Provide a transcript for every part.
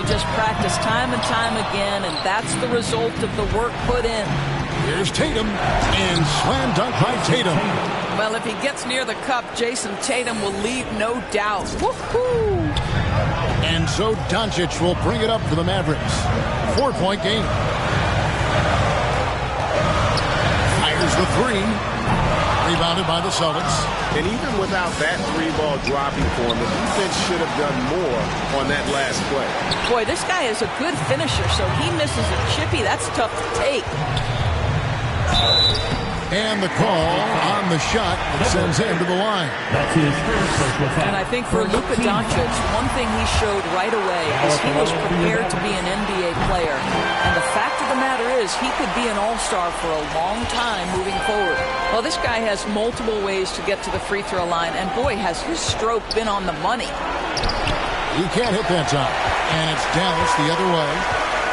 just practiced time and time again, and that's the result of the work put in. Here's Tatum, and slam dunk by Tatum. Well, if he gets near the cup, Jason Tatum will leave, no doubt. Woohoo! And so Doncic will bring it up for the Mavericks. 4-point game. Fires the three. Rebounded by the Celtics. And even without that three-ball dropping for him, the defense should have done more on that last play. Boy, this guy is a good finisher, so he misses a chippy. That's tough to take. And the call on the shot that sends him to the line. That's his first personal foul. And I think for Luka Doncic, one thing he showed right away is he was prepared to be an NBA player. And the fact of the matter is he could be an all-star for a long time moving forward. Well, this guy has multiple ways to get to the free throw line, and boy, has his stroke been on the money. He can't hit that time. And it's Dallas the other way.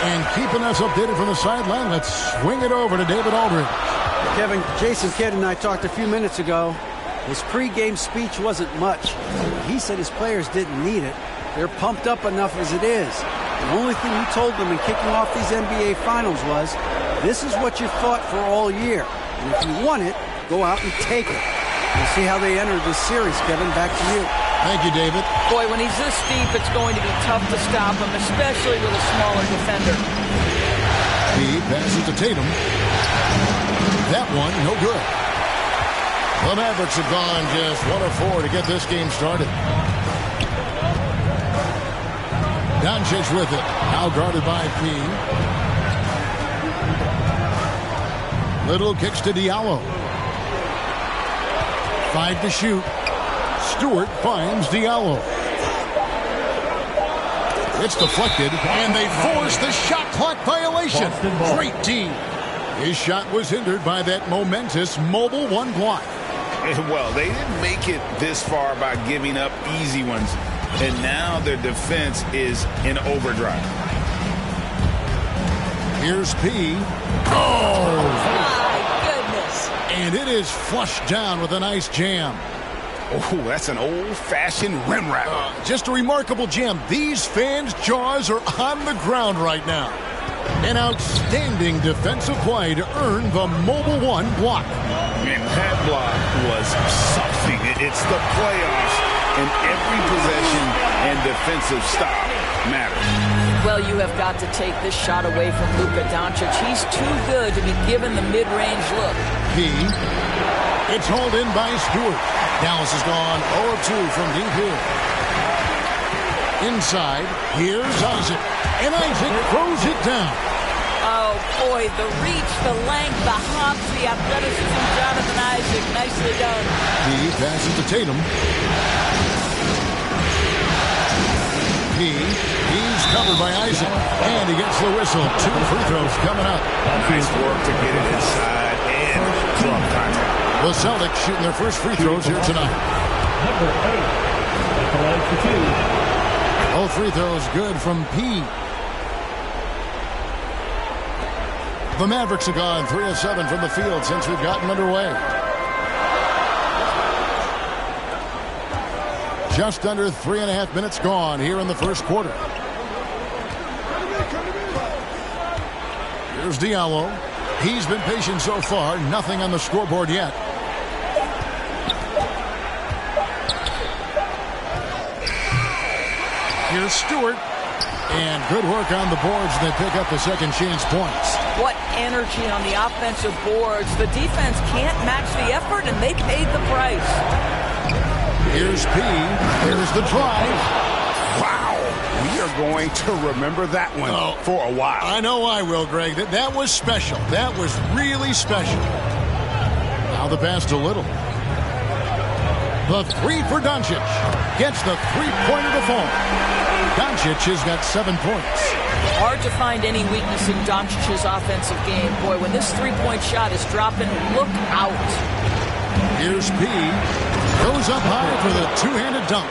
And keeping us updated from the sideline, let's swing it over to David Aldridge. Kevin, Jason Kidd and I talked a few minutes ago. His pregame speech wasn't much. He said his players didn't need it. They're pumped up enough as it is. The only thing he told them in kicking off these NBA Finals was, this is what you fought for all year. And if you want it, go out and take it. We'll see how they enter this series, Kevin. Back to you. Thank you, David. Boy, when he's this deep, it's going to be tough to stop him, especially with a smaller defender. He passes to Tatum. That one, no good. The Mavericks have gone just 1 of 4 to get this game started. Doncic with it. Now guarded by P. Little kicks to Diallo. 5 to shoot. Stewart finds Diallo. It's deflected, and they force the shot clock violation. Great team. His shot was hindered by that momentous mobile one block. Well, they didn't make it this far by giving up easy ones. And now their defense is in overdrive. Here's P. Oh! My goodness. And it is flushed down with a nice jam. Oh, that's an old-fashioned rim wrap. Just a remarkable jam. These fans' jaws are on the ground right now. An outstanding defensive play to earn the mobile one block. And that block was something. It's the playoffs, and every possession and defensive stop matters. Well, you have got to take this shot away from Luka Doncic. He's too good to be given the mid-range look. P. It's hauled in by Stewart. Dallas has gone 0 of 2 from deep here. Inside, here's Isaac. And Isaac throws it down. Oh, boy, the reach, the length, the hops, the athleticism, Jonathan Isaac. Nicely done. He passes to Tatum. He's covered by Isaac. And he gets the whistle. 2 free throws coming up. Nice work to get it inside and draw contact. The Celtics shooting their first free throws here tonight. Number 8. At the line for 2. All free throws good from P. The Mavericks have gone 3 of 7 from the field since we've gotten underway. Just under 3.5 minutes gone here in the first quarter. Here's Diallo. He's been patient so far. Nothing on the scoreboard yet. Here's Stewart. And good work on the boards. They pick up the second chance points. What energy on the offensive boards. The defense can't match the effort, and they paid the price. Here's P. Here's the drive. Wow. We are going to remember that one for a while. I know I will, Greg. That was special. That was really special. Now the pass to Little. The three for Doncic. Gets the three-pointer to fall. Doncic has got 7 points. Hard to find any weakness in Doncic's offensive game. Boy, when this three-point shot is dropping, look out. Here's P. Goes up high for the two-handed dunk.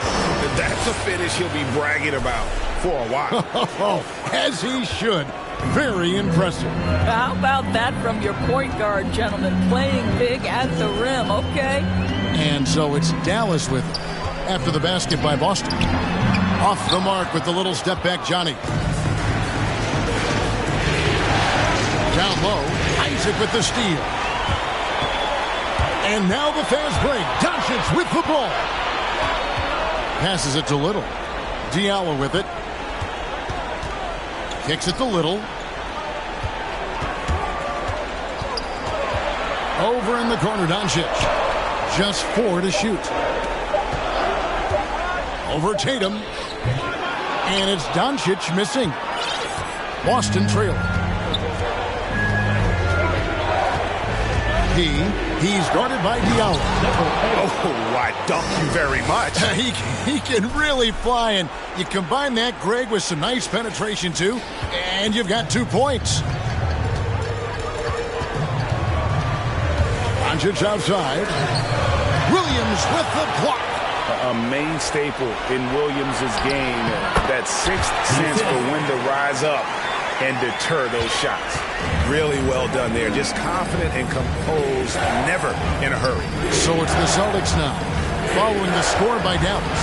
That's a finish he'll be bragging about for a while. As he should. Very impressive. How about that from your point guard, gentlemen? Playing big at the rim, okay? And so it's Dallas with it after the basket by Boston. Off the mark with the little step back, Johnny. Down low, Isaac with the steal. And now the fast break. Doncic with the ball. Passes it to Little. Diallo with it. Kicks it to Little. Over in the corner, Doncic. Just 4 to shoot. Over Tatum. And it's Doncic missing. Boston trail. He's guarded by Diallo. Oh, I dunk you very much. He can really fly, and you combine that, Greg, with some nice penetration, too, and you've got 2 points. Doncic outside. Williams with the block. A main staple in Williams' game, that 6th sense for when to rise up and deter those shots. Really well done there. Just confident and composed, never in a hurry. So it's the Celtics now, following the score by Dallas.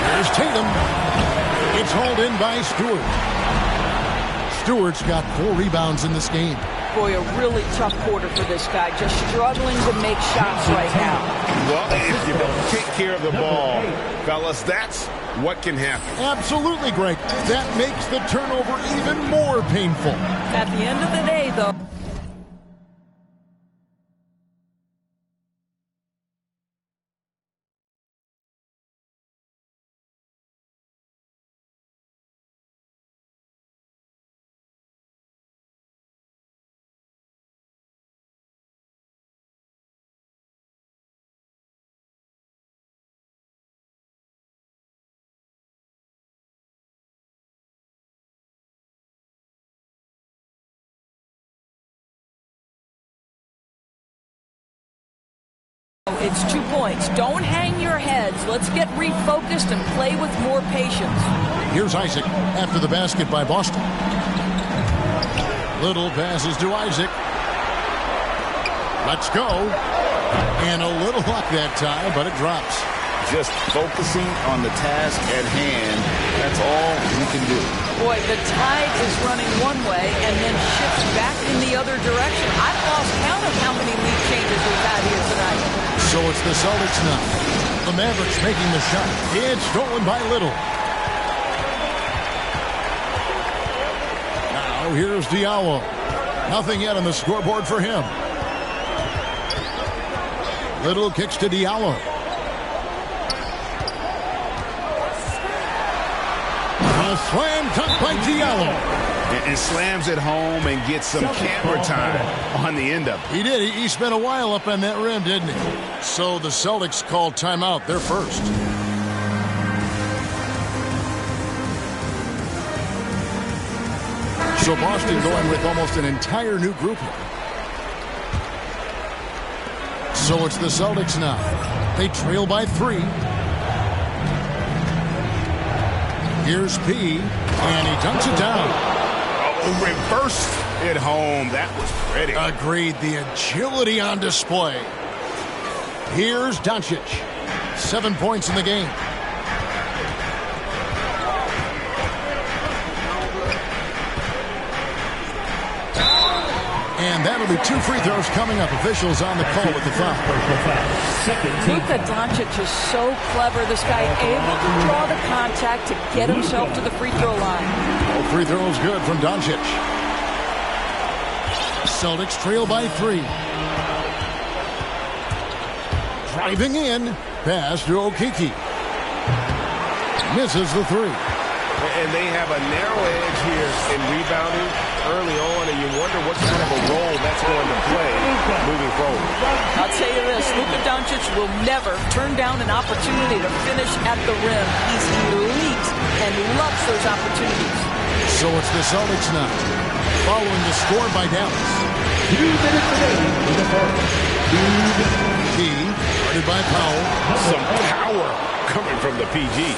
There's Tatum. It's hauled in by Stewart. Stewart's got 4 rebounds in this game. Boy, a really tough quarter for this guy. Just struggling to make shots right now. Well, if you don't take care of the ball, fellas, that's what can happen. Absolutely, Greg. That makes the turnover even more painful. At the end of the day, though, it's 2 points. Don't hang your heads. Let's get refocused and play with more patience. Here's Isaac after the basket by Boston. Little passes to Isaac. Let's go. And a little luck that time, but it drops. Just focusing on the task at hand. That's all we can do. Boy, the tide is running one way and then shifts back in the other direction. I've lost count of how many lead changes we've had here tonight. So it's the Celtics now. The Mavericks making the shot. It's stolen by Little. Now here's Diallo. Nothing yet on the scoreboard for him. Little kicks to Diallo. A slam dunk by Diallo. And slams it home and gets some camera time on the end of it. He did. He spent a while up on that rim, didn't he? So the Celtics called timeout. They're first. So Boston going with almost an entire new group here. So it's the Celtics now. They trail by 3. Here's P, and he dunks it down. Oh, reversed it home. That was pretty. Agreed. The agility on display. Here's Doncic. 7 points in the game. And that'll be 2 free throws coming up. Officials on the call with the foul. Luka Doncic is so clever. This guy able to draw the contact to get himself to the free throw line. All free throws good from Doncic. Celtics trail by 3. Driving in. Pass to Okeke. Misses the 3. And they have a narrow edge here in rebounding early on, and you wonder what kind of a role that's going to play moving forward. I'll tell you this, Luka Doncic will never turn down an opportunity to finish at the rim. He's elite and loves those opportunities. So it's the Celtics now, following the score by Dallas. 2 minutes remaining in the fourth. Key, guarded by Powell. Some power coming from the PG.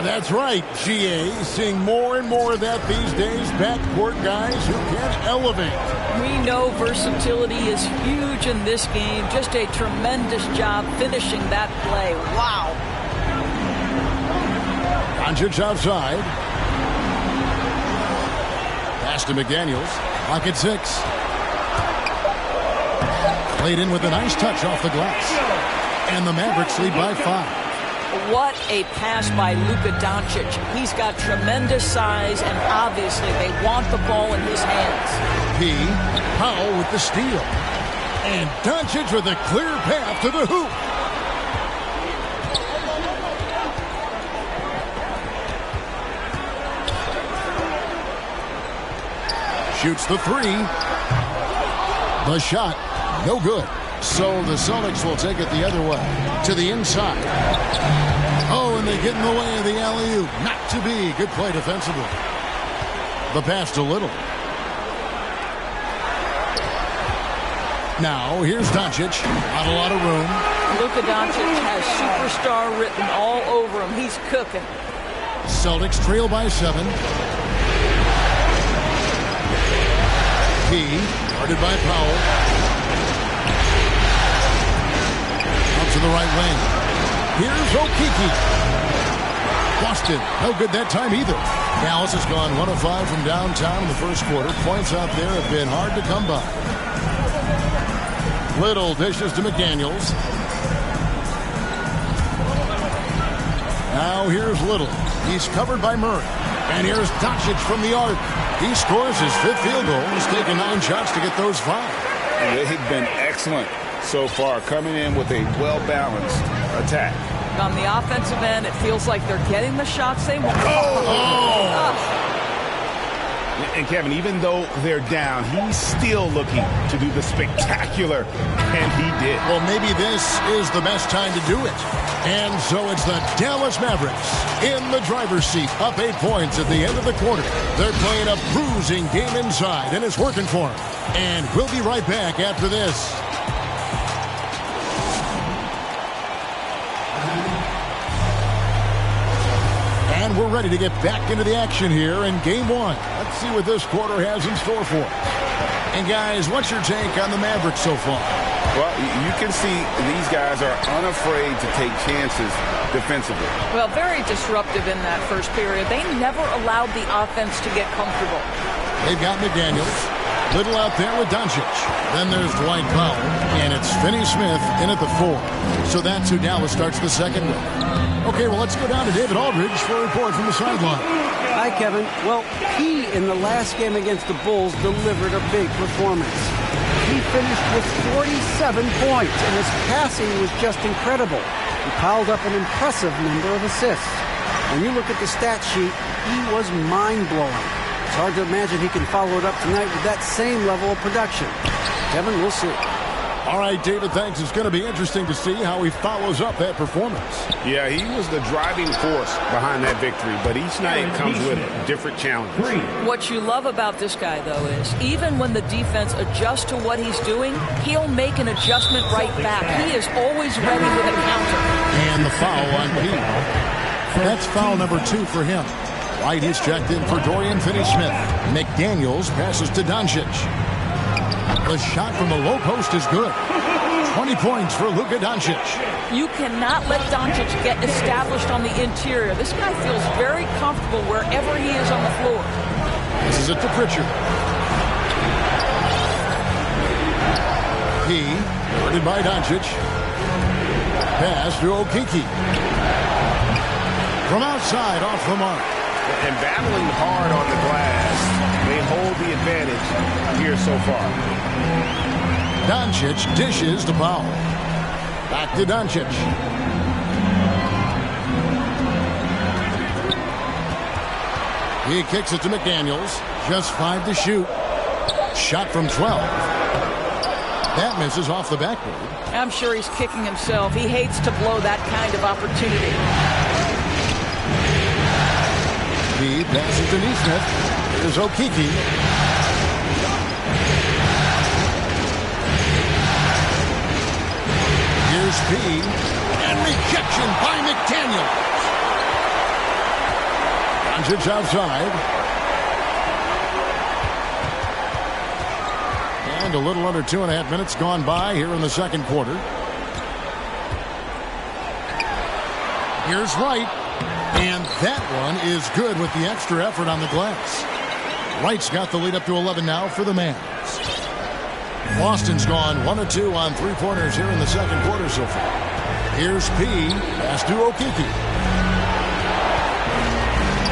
That's right, GA. Seeing more and more of that these days. Backcourt guys who can elevate. We know versatility is huge in this game. Just a tremendous job finishing that play. Wow. Doncic outside. Pass to McDaniels. Clock at 6. Played in with a nice touch off the glass. And the Mavericks lead by 5. What a pass by Luka Doncic. He's got tremendous size, and obviously they want the ball in his hands. Powell with the steal. And Doncic with a clear path to the hoop. Shoots the 3. The shot, no good. So the Celtics will take it the other way, to the inside. Oh, and they get in the way of the alley-oop. Not to be. Good play defensively. The pass to Little. Now, here's Doncic. Not a lot of room. Luka Doncic has superstar written all over him. He's cooking. Celtics trail by 7. Guarded by Powell. Out to the right wing. Here's Okeke. Boston, no good that time either. Dallas has gone 1 of 5 from downtown in the first quarter. Points out there have been hard to come by. Little dishes to McDaniels. Now here's Little. He's covered by Murray. And here's Doncic from the arc. He scores his 5th field goal. He's taken 9 shots to get those 5. They've been excellent so far, coming in with a well-balanced attack. On the offensive end, it feels like they're getting the shots they want. And Kevin, even though they're down, he's still looking to do the spectacular, and he did. Well, maybe this is the best time to do it. And so it's the Dallas Mavericks in the driver's seat, up 8 points at the end of the quarter. They're playing a bruising game inside, and it's working for them. And we'll be right back after this. And we're ready to get back into the action here in Game 1. Let's see what this quarter has in store for us. And guys, what's your take on the Mavericks so far? Well, you can see these guys are unafraid to take chances defensively. Well, very disruptive in that first period. They never allowed the offense to get comfortable. They've got McDaniels. Little out there with Doncic. Then there's Dwight Powell. And it's Finney-Smith in at the 4. So that's who Dallas starts the second with. Okay, well, let's go down to David Aldridge for a report from the sideline. Hi, Kevin. Well, he, in the last game against the Bulls, delivered a big performance. He finished with 47 points, and his passing was just incredible. He piled up an impressive number of assists. When you look at the stat sheet, he was mind-blowing. It's hard to imagine he can follow it up tonight with that same level of production. Kevin, we'll see. All right, David, thanks. It's going to be interesting to see how he follows up that performance. Yeah, he was the driving force behind that victory, but each night comes with different challenges. What you love about this guy, though, is even when the defense adjusts to what he's doing, he'll make an adjustment right back. He is always ready with a counter. And the foul on Pete. That's foul number 2 for him. White is checked in for Dorian Finney-Smith. McDaniels passes to Doncic. The shot from the low post is good. 20 points for Luka Doncic. You cannot let Doncic get established on the interior. This guy feels very comfortable wherever he is on the floor. This is it to Pritchard. He, guarded by Doncic. Pass to Okeke. From outside, off the mark. And battling hard on the glass, they hold the advantage here so far. Doncic dishes to Powell. Back to Doncic. He kicks it to McDaniels. Just 5 to shoot. Shot from 12. That misses off the backboard. I'm sure he's kicking himself. He hates to blow that kind of opportunity. He passes to Nesmith. Here's Okeke. Here's P. And rejection by McDaniels. Doncic outside. And a little under 2.5 minutes gone by here in the second quarter. Here's Wright. And that one is good with the extra effort on the glass. Wright's got the lead up to 11 now for the Mavs. Boston's gone 1 of 2 on three-pointers here in the second quarter so far. Here's P. Pass to Okeke.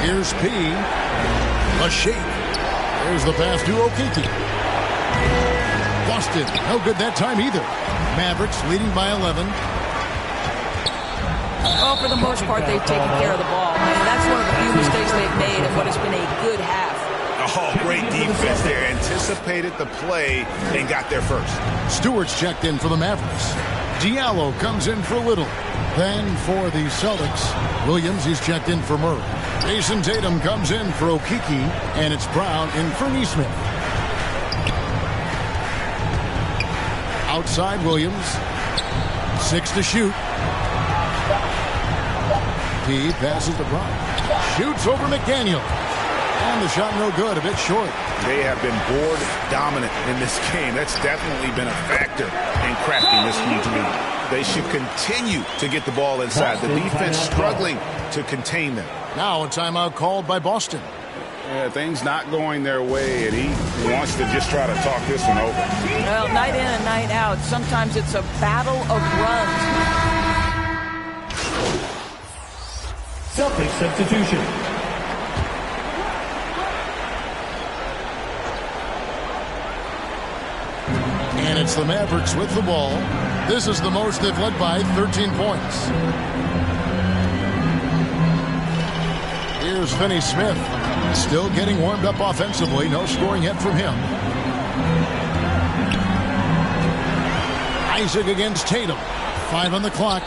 Here's P. A shake. There's the pass to Okeke. Boston, no good that time either. Mavericks leading by 11. Well, for the most part, they've taken care of the ball. I mean, that's one of the few mistakes they've made in what has been a good half. Oh, great defense there. Anticipated the play and got there first. Stewart's checked in for the Mavericks. Diallo comes in for Little. Then for the Celtics, Williams, he's checked in for Murray. Jason Tatum comes in for Okeke, and it's Brown in for Nesmith. Outside Williams. 6 to shoot. P passes to Brown. Shoots over McDaniel. And the shot no good, a bit short. They have been board dominant in this game. That's definitely been a factor in crafting this huge lead. They should continue to get the ball inside. The defense struggling to contain them. Now a timeout called by Boston. Yeah, things not going their way, and he wants to just try to talk this one over. Well, night in and night out, sometimes it's a battle of runs. Celtics substitution. And it's the Mavericks with the ball. This is the most they've led by 13 points. Here's Finney Smith. Still getting warmed up offensively. No scoring yet from him. Isaac against Tatum. 5 on the clock.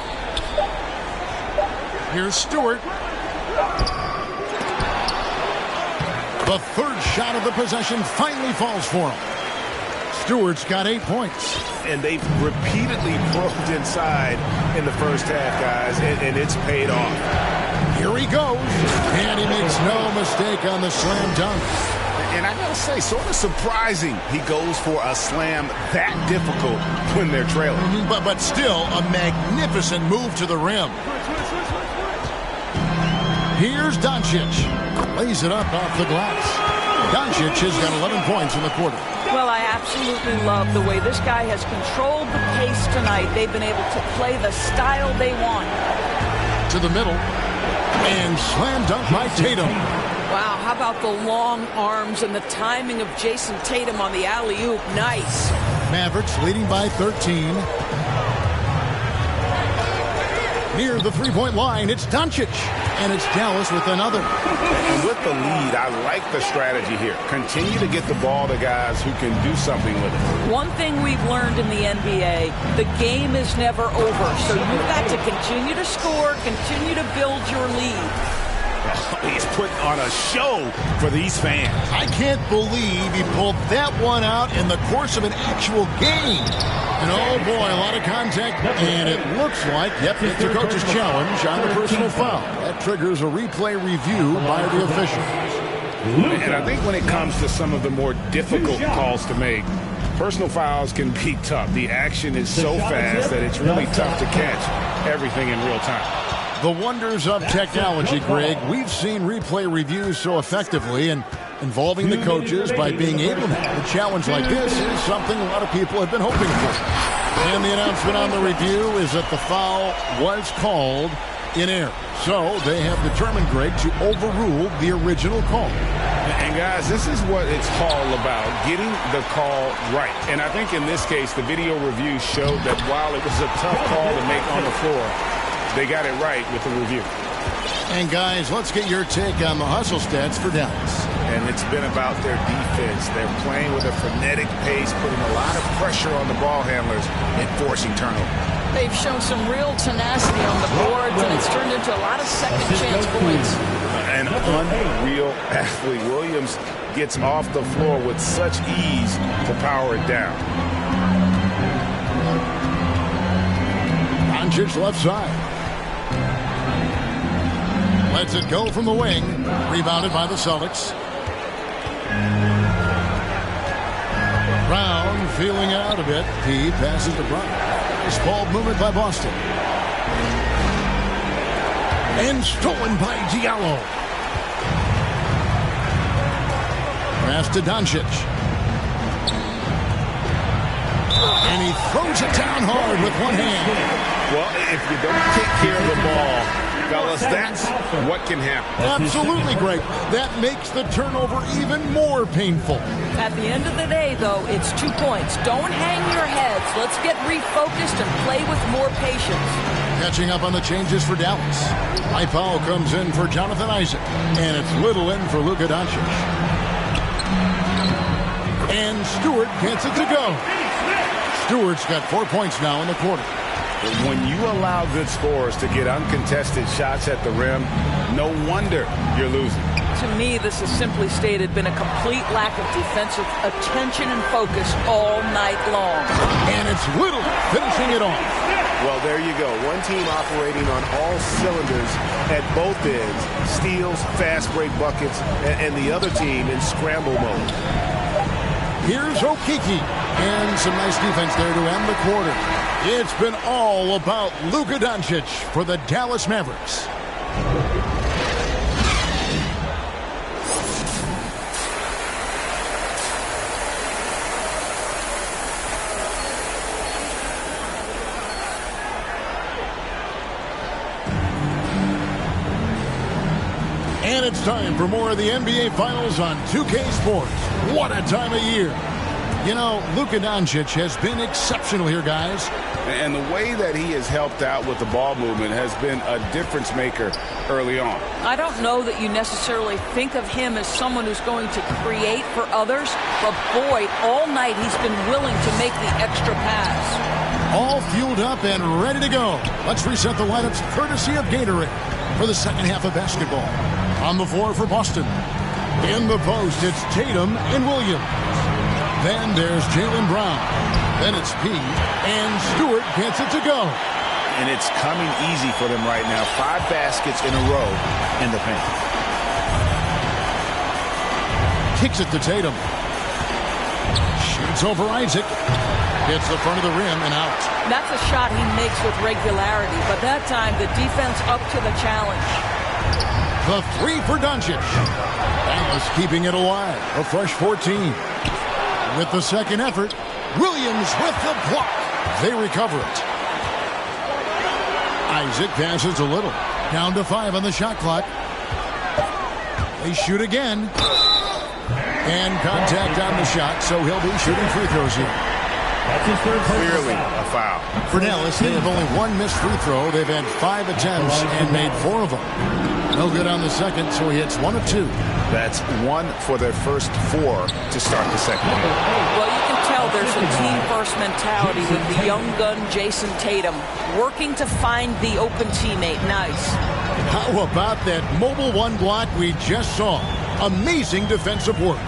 Here's Stewart. The third shot of the possession finally falls for him. Stewart's got 8 points. And they've repeatedly probed inside in the first half, guys, and it's paid off. Here he goes. And he makes no mistake on the slam dunk. And I gotta say, sort of surprising he goes for a slam that difficult when they're trailing. But still a magnificent move to the rim. Here's Doncic. Lays it up off the glass. Doncic has got 11 points in the quarter. Well, I absolutely love the way this guy has controlled the pace tonight. They've been able to play the style they want. To the middle. And slam dunk by Tatum. Wow, how about the long arms and the timing of Jason Tatum on the alley-oop? Nice. Mavericks leading by 13. Near the three-point line, it's Doncic. And it's Dallas with another. And with the lead, I like the strategy here. Continue to get the ball to guys who can do something with it. One thing we've learned in the NBA, the game is never over. So you've got to continue to score, continue to build your lead. He's putting on a show for these fans. I can't believe he pulled that one out in the course of an actual game. And oh boy, a lot of contact, and it looks like, yep, it's the coach's challenge on the personal foul. That triggers a replay review by the official. And I think when it comes to some of the more difficult calls to make, personal fouls can be tough. The action is so fast that it's really tough to catch everything in real time. The wonders of technology, Greg. We've seen replay reviews so effectively, and involving the coaches by being able to have a challenge like this is something a lot of people have been hoping for. And the announcement on the review is that the foul was called in error. So they have determined, Greg, to overrule the original call. And guys, this is what it's all about, getting the call right. And I think in this case, the video review showed that while it was a tough call to make on the floor, they got it right with the review. And guys, let's get your take on the hustle stats for Dallas. And it's been about their defense. They're playing with a frenetic pace, putting a lot of pressure on the ball handlers and forcing turnovers. They've shown some real tenacity on the boards, and it's turned into a lot of second chance points. An unreal athlete. Williams gets off the floor with such ease to power it down. Doncic left side. Lets it go from the wing. Rebounded by the Celtics. Brown feeling it out a bit. He passes to Brown. Nice ball movement by Boston. And stolen by Diallo. Pass to Doncic. And he throws it down hard with one hand. Well, if you don't take care of the ball, fellas, that's what can happen. Absolutely, Greg. That makes the turnover even more painful. At the end of the day, though, it's 2 points. Don't hang your heads. Let's get refocused and play with more patience. Catching up on the changes for Dallas. High foul comes in for Jonathan Isaac. And it's Little in for Luka Doncic. And Stewart gets it to go. Stewart's got 4 points now in the quarter. When you allow good scorers to get uncontested shots at the rim, no wonder you're losing. To me, this is simply stated been a complete lack of defensive attention and focus all night long. And it's Little finishing it off. Well, there you go. One team operating on all cylinders at both ends. Steals, fast break buckets, and the other team in scramble mode. Here's Okeke. And some nice defense there to end the quarter. It's been all about Luka Doncic for the Dallas Mavericks. And it's time for more of the NBA Finals on 2K Sports. What a time of year. You know, Luka Doncic has been exceptional here, guys. And the way that he has helped out with the ball movement has been a difference maker early on. I don't know that you necessarily think of him as someone who's going to create for others, but boy, all night he's been willing to make the extra pass. All fueled up and ready to go. Let's reset the lineups courtesy of Gatorade for the second half of basketball. On the floor for Boston. In the post, it's Tatum and Williams. Then there's Jaylen Brown. Then it's P. And Stewart gets it to go. And it's coming easy for them right now. 5 baskets in a row in the paint. Kicks it to Tatum. Shoots over Isaac. Hits the front of the rim and out. That's a shot he makes with regularity, but that time the defense up to the challenge. The 3 for Doncic. Dallas keeping it alive. A fresh 14. With the second effort, Williams with the block. They recover it. Isaac passes a Little. Down to 5 on the shot clock. They shoot again. And contact on the shot, so he'll be shooting free throws here. That's his third Clearly a foul. For Dallas, they have only 1 missed free throw. They've had 5 attempts and made 4 of them. No good on the second, so he hits 1 of 2. That's 1 for their first 4 to start the second half. Well, you can tell there's a team-first mentality with the young gun Jason Tatum working to find the open teammate. Nice. How about that mobile 1 block we just saw? Amazing defensive work.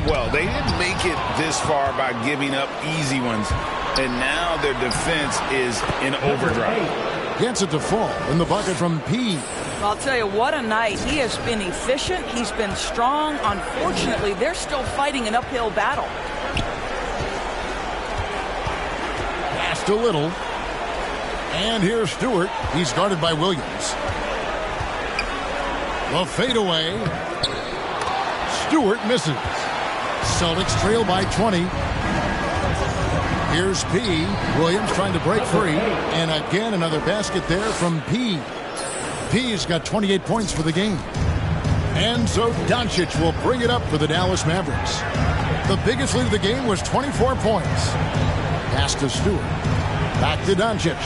Well, they didn't make it this far by giving up easy ones, and now their defense is in overdrive. Gets it to fall in the bucket from P. I'll tell you, what a night. He has been efficient. He's been strong. Unfortunately, they're still fighting an uphill battle. Passed a Little. And here's Stewart. He's guarded by Williams. The fadeaway. Stewart misses. Celtics trail by 20. Here's P. Williams trying to break free. And again, another basket there from P. P's got 28 points for the game. And so Doncic will bring it up for the Dallas Mavericks. The biggest lead of the game was 24 points. Pass to Stewart. Back to Doncic.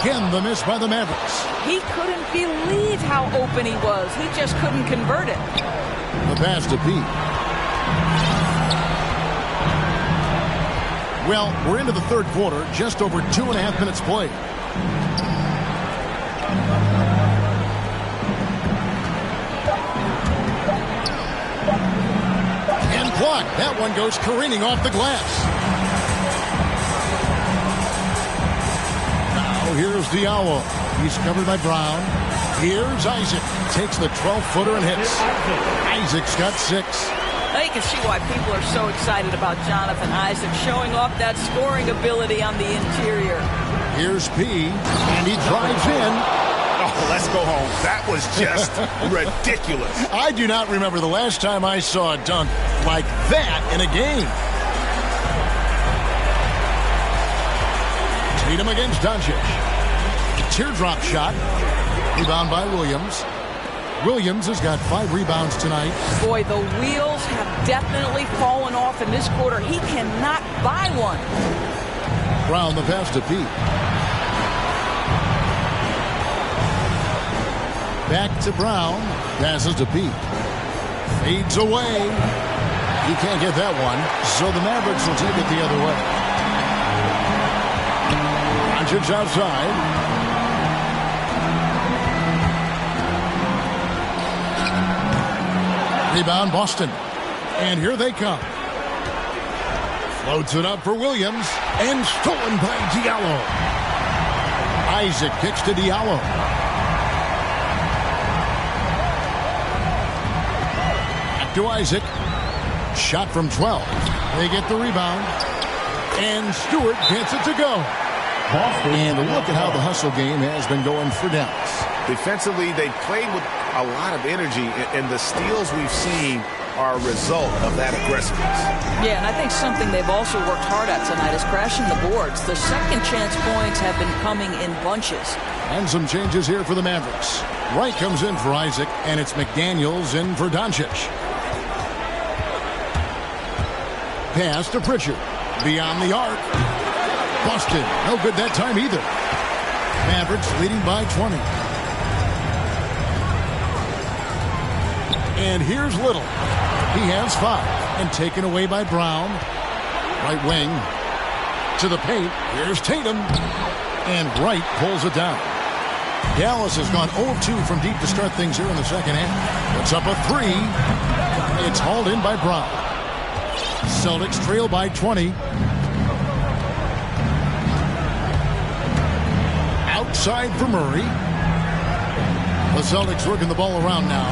Again, the miss by the Mavericks. He couldn't believe how open he was. He just couldn't convert it. The pass to P. Well, we're into the third quarter, just over 2.5 minutes played. And blocked. That one goes careening off the glass. Now here's Diallo. He's covered by Brown. Here's Isaac. Takes the 12-footer and hits. Isaac's got 6. Now you can see why people are so excited about Jonathan Isaac showing off that scoring ability on the interior. Here's P, and he drives in. Oh, let's go home. That was just ridiculous. I do not remember the last time I saw a dunk like that in a game. Tatum against Doncic. Teardrop shot. Rebound by Williams. Williams has got 5 rebounds tonight. Boy, the wheels have definitely fallen off in this quarter. He cannot buy one. Brown the pass to Pete. Back to Brown. Passes to Pete. Fades away. He can't get that one. So the Mavericks will take it the other way. Doncic outside. Rebound Boston. And here they come. Floats it up for Williams. And stolen by Diallo. Isaac kicks to Diallo. Back to Isaac. Shot from 12. They get the rebound. And Stewart gets it to go. And look at how the hustle game has been going for Dallas. Defensively, they played with a lot of energy, and the steals we've seen are a result of that aggressiveness. Yeah, and I think something they've also worked hard at tonight is crashing the boards. The second chance points have been coming in bunches. And some changes here for the Mavericks. Wright comes in for Isaac, and it's McDaniels in for Doncic. Pass to Pritchard. Beyond the arc. Busted. No good that time either. Mavericks leading by 20. And here's Little. He has 5. And taken away by Brown. Right wing. To the paint. Here's Tatum. And Wright pulls it down. Dallas has gone 0-2 from deep to start things here in the second half. Puts up a 3. It's hauled in by Brown. Celtics trail by 20. Outside for Murray. The Celtics working the ball around now.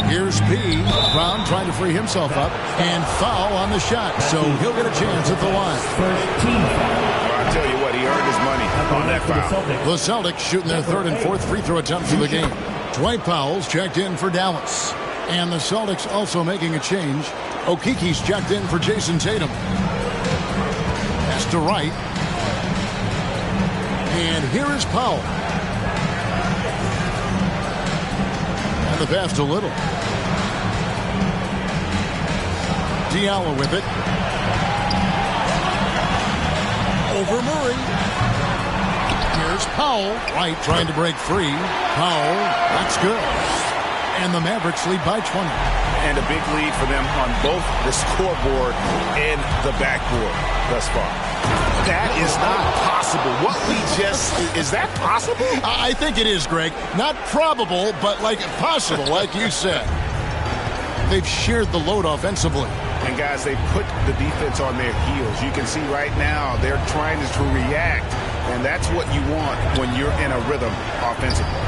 Here's P. Brown trying to free himself up. And foul on the shot. So he'll get a chance at the line. Well, I tell you what, he earned his money on that foul. The Celtics shooting their 3rd and 4th free throw attempts of the game. Dwight Powell's checked in for Dallas. And the Celtics also making a change. Okiki's checked in for Jason Tatum. Pass to Wright. And here is Powell. And the pass to Little. Diallo with it. Over Murray. Here's Powell. Wright trying to break free. Powell. That's good. And the Mavericks lead by 20. And a big lead for them on both the scoreboard and the backboard thus far. That is not possible. What we just... Is that possible? I think it is, Greg. Not probable, but like possible, like you said. They've shared the load offensively. And, guys, they put the defense on their heels. You can see right now they're trying to react, and that's what you want when you're in a rhythm offensively.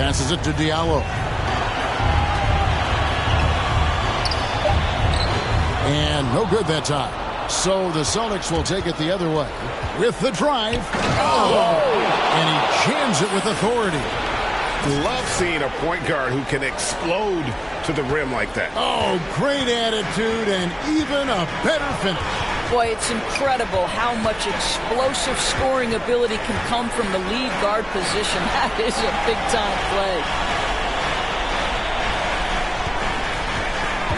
Passes it to Diallo. And no good that time. So the Celtics will take it the other way. With the drive. Oh! And he jams it with authority. Love seeing a point guard who can explode to the rim like that. Oh, great attitude and even a better finish. Boy, it's incredible how much explosive scoring ability can come from the lead guard position. That is a big-time play.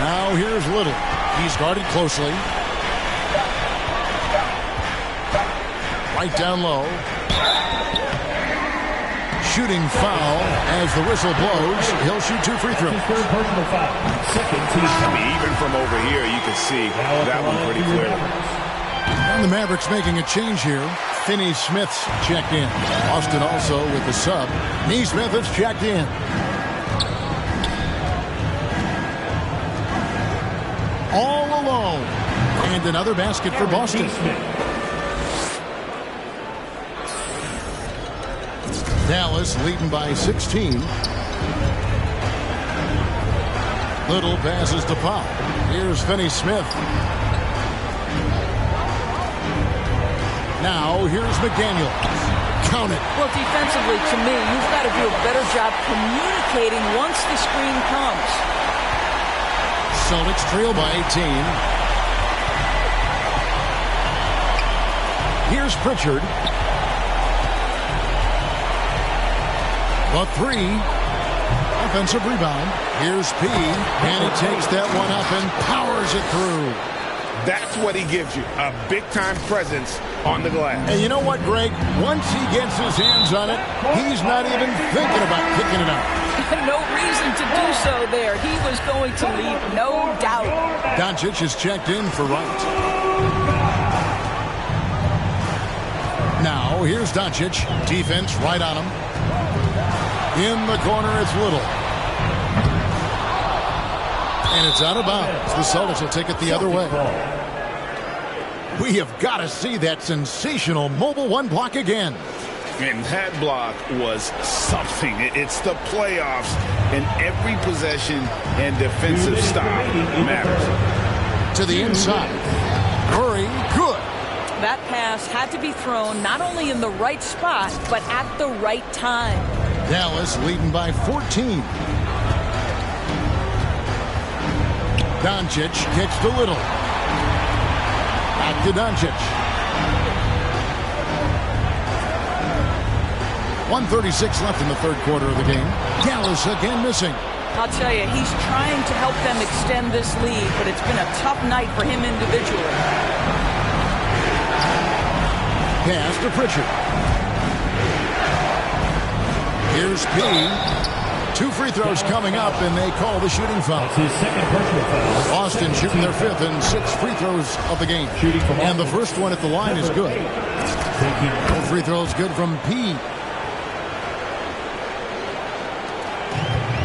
Now here's Little. He's guarded closely. Right down low. Shooting foul as the whistle blows. He'll shoot 2 free throws. Third personal foul. Second team. I mean, even from over here, you can see that one pretty clearly. And the Mavericks making a change here. Finney-Smith's checked in. Austin also with the sub. Nesmith has checked in. All alone. And another basket for Boston. Dallas leading by 16. Little passes to Powell. Here's Finney-Smith. Now here's McDaniel. Count it. Well, defensively, to me, you've got to do a better job communicating once the screen comes. Celtics trail by 18. Here's Pritchard. The three. Offensive rebound. Here's P. And he takes that one up and powers it through. That's what he gives you, a big-time presence on the glass. And you know what, Greg? Once he gets his hands on it, he's not even thinking about kicking it out. No reason to do so there. He was going to leave, no doubt. Doncic is checked in for Wright. Now, here's Doncic. Defense right on him. In the corner, it's Little. And it's out of bounds. The Celtics will take it the other way. We have got to see that sensational mobile one block again. And that block was something. It's the playoffs, and every possession and defensive stop matters. To the inside. Murray, good. That pass had to be thrown not only in the right spot, but at the right time. Dallas leading by 14. Doncic kicks to Little. Back to Doncic. 1:36 left in the third quarter of the game. Dallas again missing. I'll tell you, he's trying to help them extend this lead, but it's been a tough night for him individually. Pass to Pritchard. Here's P. 2 free throws coming up, and they call the shooting foul. That's his second personal foul. Boston shooting their 5th and 6 free throws of the game. And the first one at the line is good. No free throws good from P.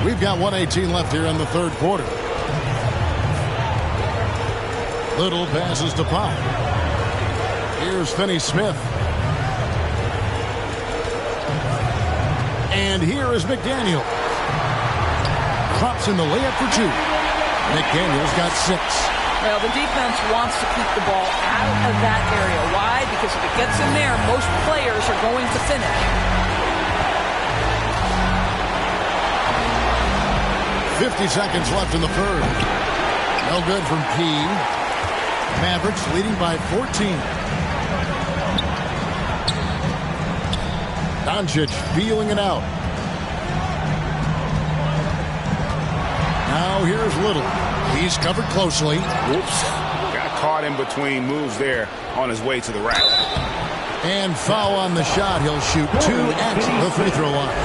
We've got 1:18 left here in the third quarter. Little passes to Pop. Here's Finney-Smith. And here is McDaniel. Drops in the layup for 2. McDaniel's got 6. Well, the defense wants to keep the ball out of that area. Why? Because if it gets in there, most players are going to finish. 50 seconds left in the third. No good from P. Mavericks leading by 14. Doncic feeling it out. Now here's Little. He's covered closely. Whoops. Got caught in between moves there on his way to the rack. And foul on the shot. He'll shoot 2 at the free throw line.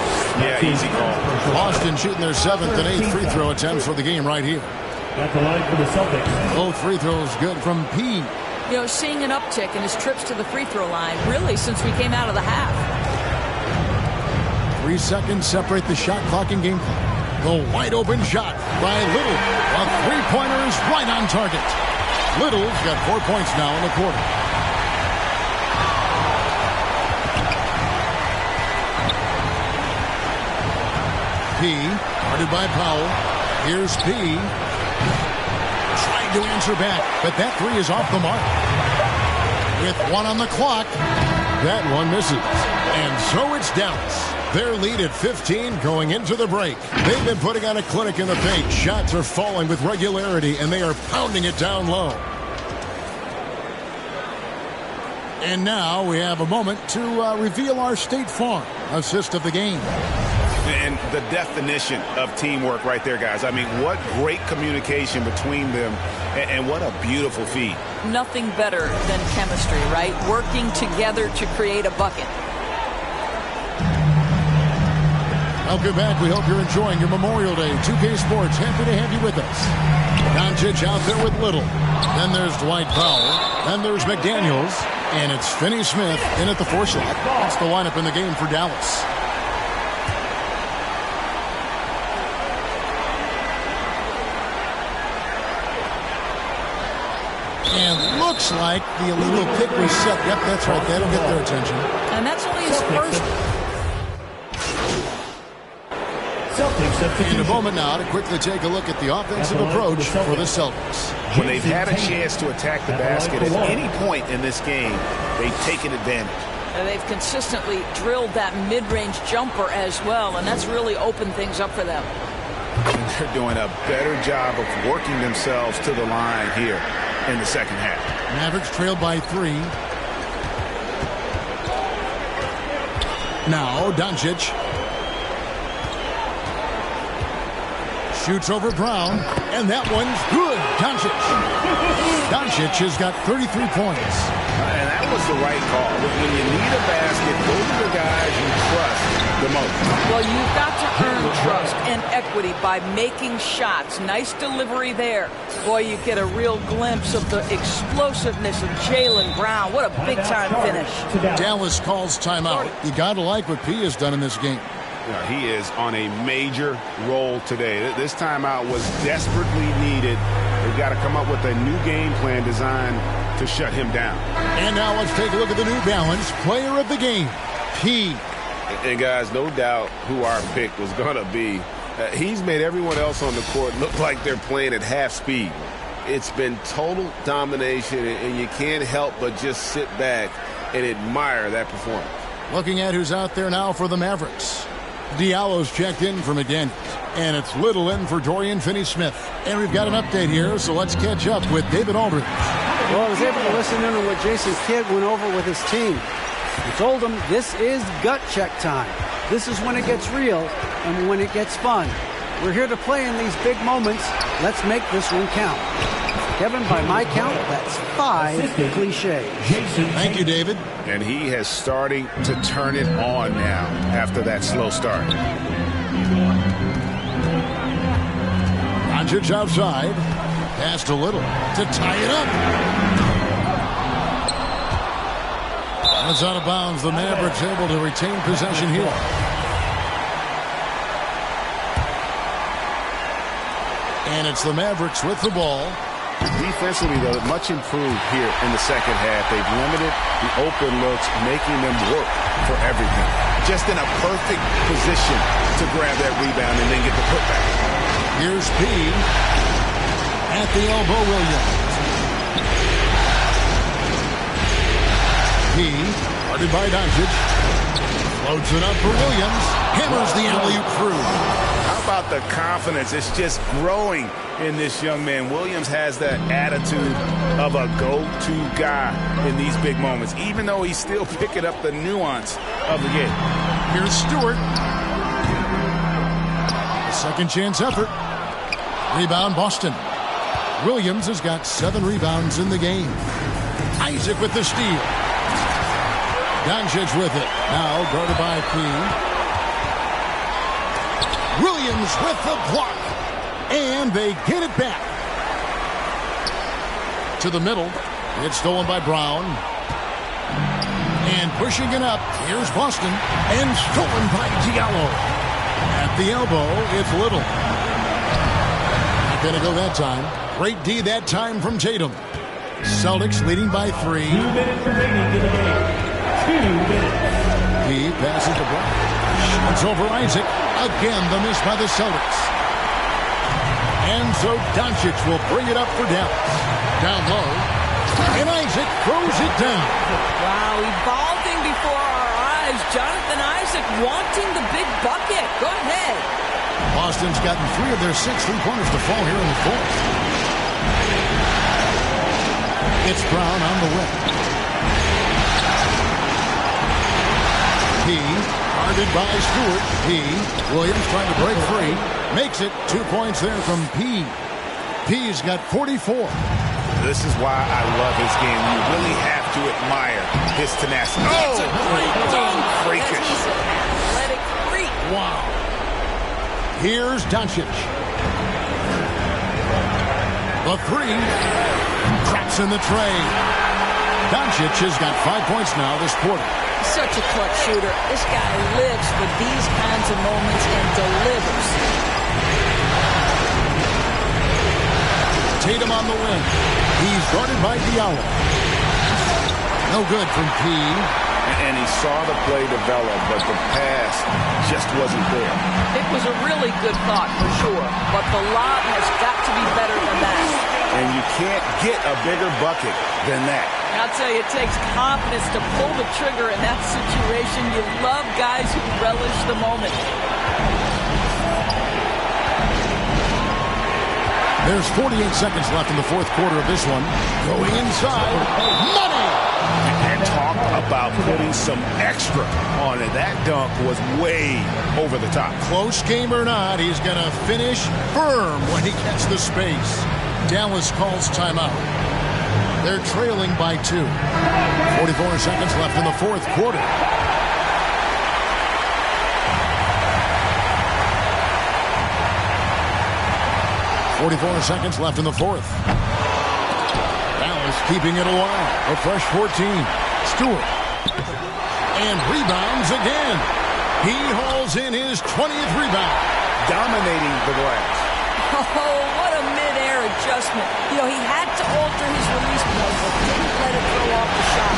Yeah, easy call. Boston shooting their 7th and 8th free throw attempts for the game right here. At the line for the Celtics. Both free throws good from P. You know, seeing an uptick in his trips to the free throw line, really, since we came out of the half. 3 seconds separate the shot clock and game clock. The wide open shot by Little. A three-pointer is right on target. Little's got 4 points now in the quarter. P, guarded by Powell. Here's P. Trying to answer back, but that 3 is off the mark. With 1 on the clock, that one misses. And so it's Dallas. Their lead at 15 going into the break. They've been putting on a clinic in the paint. Shots are falling with regularity, and they are pounding it down low. And now we have a moment to reveal our State Farm assist of the game. And the definition of teamwork right there, guys. I mean, what great communication between them, and what a beautiful feed. Nothing better than chemistry, right? Working together to create a bucket. Welcome back. We hope you're enjoying your Memorial Day. 2K Sports, happy to have you with us. Doncic out there with Little. Then there's Dwight Powell. Then there's McDaniels. And it's Finney-Smith in at the 4 slot. That's the lineup in the game for Dallas. And looks like the illegal kick was set. Yep, that's right. That'll get their attention. And that's only his first. Celtics In a moment now to quickly take a look at the offensive approach for the Celtics. When they've had a chance to attack the basket at any point in this game, they've taken advantage. And they've consistently drilled that mid-range jumper as well, and that's really opened things up for them. They're doing a better job of working themselves to the line here in the second half. Mavericks trailed by 3. Now Doncic shoots over Brown, and that one's good. Doncic has got 33 points. And that was the right call. When you need a basket, those are the guys you trust the most. Well, you've got to earn trust and equity by making shots. Nice delivery there. Boy, you get a real glimpse of the explosiveness of Jaylen Brown. What a big-time finish. Dallas calls timeout. You got to like what P has done in this game. Yeah, he is on a major role today. This timeout was desperately needed. They've got to come up with a new game plan designed to shut him down. And now let's take a look at the New Balance player of the game, P. And guys, no doubt who our pick was going to be. He's made everyone else on the court look like they're playing at half speed. It's been total domination, and you can't help but just sit back and admire that performance. Looking at who's out there now for the Mavericks. Diallo's checked in for McDaniels, and it's Little in for Dorian Finney-Smith. And we've got an update here, so let's catch up with David Aldridge. Well, I was able to listen in on what Jason Kidd went over with his team. He told them this is gut check time. This is when it gets real and when it gets fun. We're here to play in these big moments. Let's make this one count. Kevin, by my count, that's 5 cliches. Thank you, David. And he has starting to turn it on now after that slow start. Doncic outside. Passed a Little to tie it up. It's out of bounds. The Mavericks able to retain possession here. And it's the Mavericks with the ball. Defensively, though, much improved here in the second half. They've limited the open looks, making them work for everything. Just in a perfect position to grab that rebound and then get the putback. Here's P. At the elbow, Williams. P. Guarded by Doncic. Floats it up for Williams. Hammers the alley-oop through. How about the confidence? It's just growing in this young man. Williams has that attitude of a go-to guy in these big moments, even though he's still picking up the nuance of the game. Here's Stewart. A second chance effort. Rebound, Boston. Williams has got 7 rebounds in the game. Isaac with the steal. Doncic with it. Now guarded by P. Williams with the block. And they get it back. To the middle. It's stolen by Brown. And pushing it up. Here's Boston. And stolen by Diallo. At the elbow, it's Little. Not going to go that time. Great D that time from Tatum. Celtics leading by 3. 2 minutes remaining in the game. 2 minutes. He passes the ball. It's over Isaac. Again, the miss by the Celtics. And so Doncic will bring it up for Dallas. Down low. And Isaac throws it down. Wow, evolving before our eyes. Jonathan Isaac wanting the big bucket. Go ahead. Boston's gotten 3 of their 6 3-pointers to fall here in the fourth. It's Brown on the wing. P. Guarded by Stewart. P. Williams trying to break free. Makes it. 2 points there from P. P's got 44. This is why I love his game. You really have to admire his tenacity. That's a great dunk. Freakish. That's an athletic freak. Wow. Here's Doncic. The 3. Traps in the tray. Doncic has got 5 points now this quarter. Such a clutch shooter. This guy lives for these kinds of moments and delivers. Tatum on the wing. He's guarded by Diallo. No good from P. And he saw the play develop, but the pass just wasn't there. It was a really good thought for sure, but the lob has got to be better than that. And you can't get a bigger bucket than that. I'll tell you, it takes confidence to pull the trigger in that situation. You love guys who relish the moment. There's 48 seconds left in the fourth quarter of this one. Going inside. Money! And talk about putting some extra on it. That dunk was way over the top. Close game or not, he's going to finish firm when he gets the space. Dallas calls timeout. They're trailing by 2. 44 seconds left in the fourth quarter. .44 seconds left in the fourth. Dallas keeping it alive. A fresh 14. Stewart. And rebounds again. He hauls in his 20th rebound. Dominating the glass. Oh, what a mid-air adjustment. You know, he had to alter his release point, but didn't let it throw off the shot.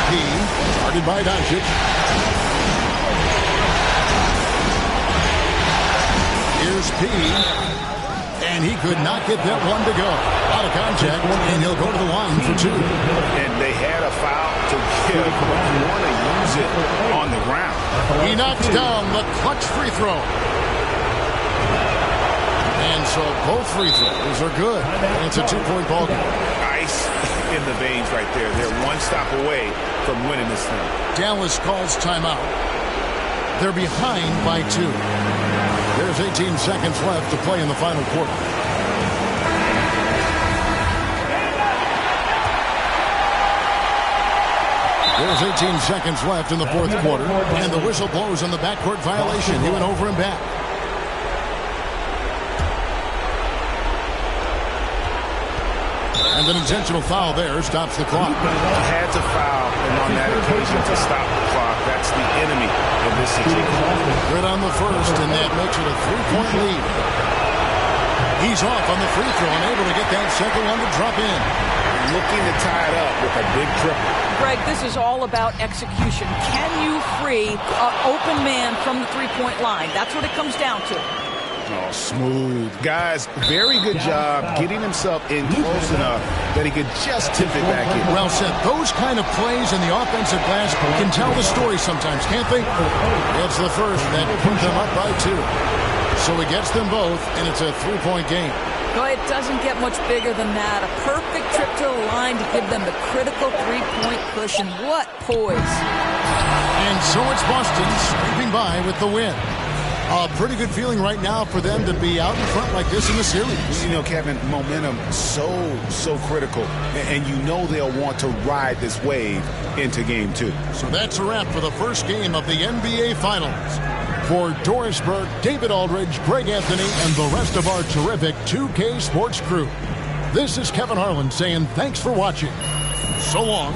He, guarded by Doncic. Here's P. And he could not get that one to go. Out of contact, and he'll go to the line for 2. And they had a foul to give, but you want to use it on the ground. He knocks down the clutch free throw. And so both free throws are good. And it's a 2-point ball game. Ice in the veins right there. They're one stop away from winning this thing. Dallas calls timeout. They're behind by 2. There's 18 seconds left to play in the final quarter. There's 18 seconds left in the fourth quarter, and the whistle blows on the backcourt violation. He went over and back. And an intentional foul there stops the clock. Had to foul, and on that occasion to stop the clock. That's the enemy in this situation. Good on the first, and that makes it a 3-point lead. He's off on the free throw and able to get that second one to drop in. Looking to tie it up with a big triple. Greg, this is all about execution. Can you free an open man from the three-point line? That's what it comes down to. Oh, smooth. Guys, very good job getting himself in close enough that he could just tip it back in. Well said. Those kind of plays in the offensive glass can tell the story sometimes, can't they? It's the first that put them up by 2. So he gets them both, and it's a 3-point game. No, it doesn't get much bigger than that. A perfect trip to the line to give them the critical 3-point cushion. What poise. And so it's Boston scraping by with the win. A pretty good feeling right now for them to be out in front like this in the series. You know, Kevin, momentum so critical. And you know they'll want to ride this wave into game 2. So that's a wrap for the first game of the NBA Finals. For Doris Burke, David Aldridge, Greg Anthony, and the rest of our terrific 2K Sports crew, this is Kevin Harlan saying thanks for watching. So long.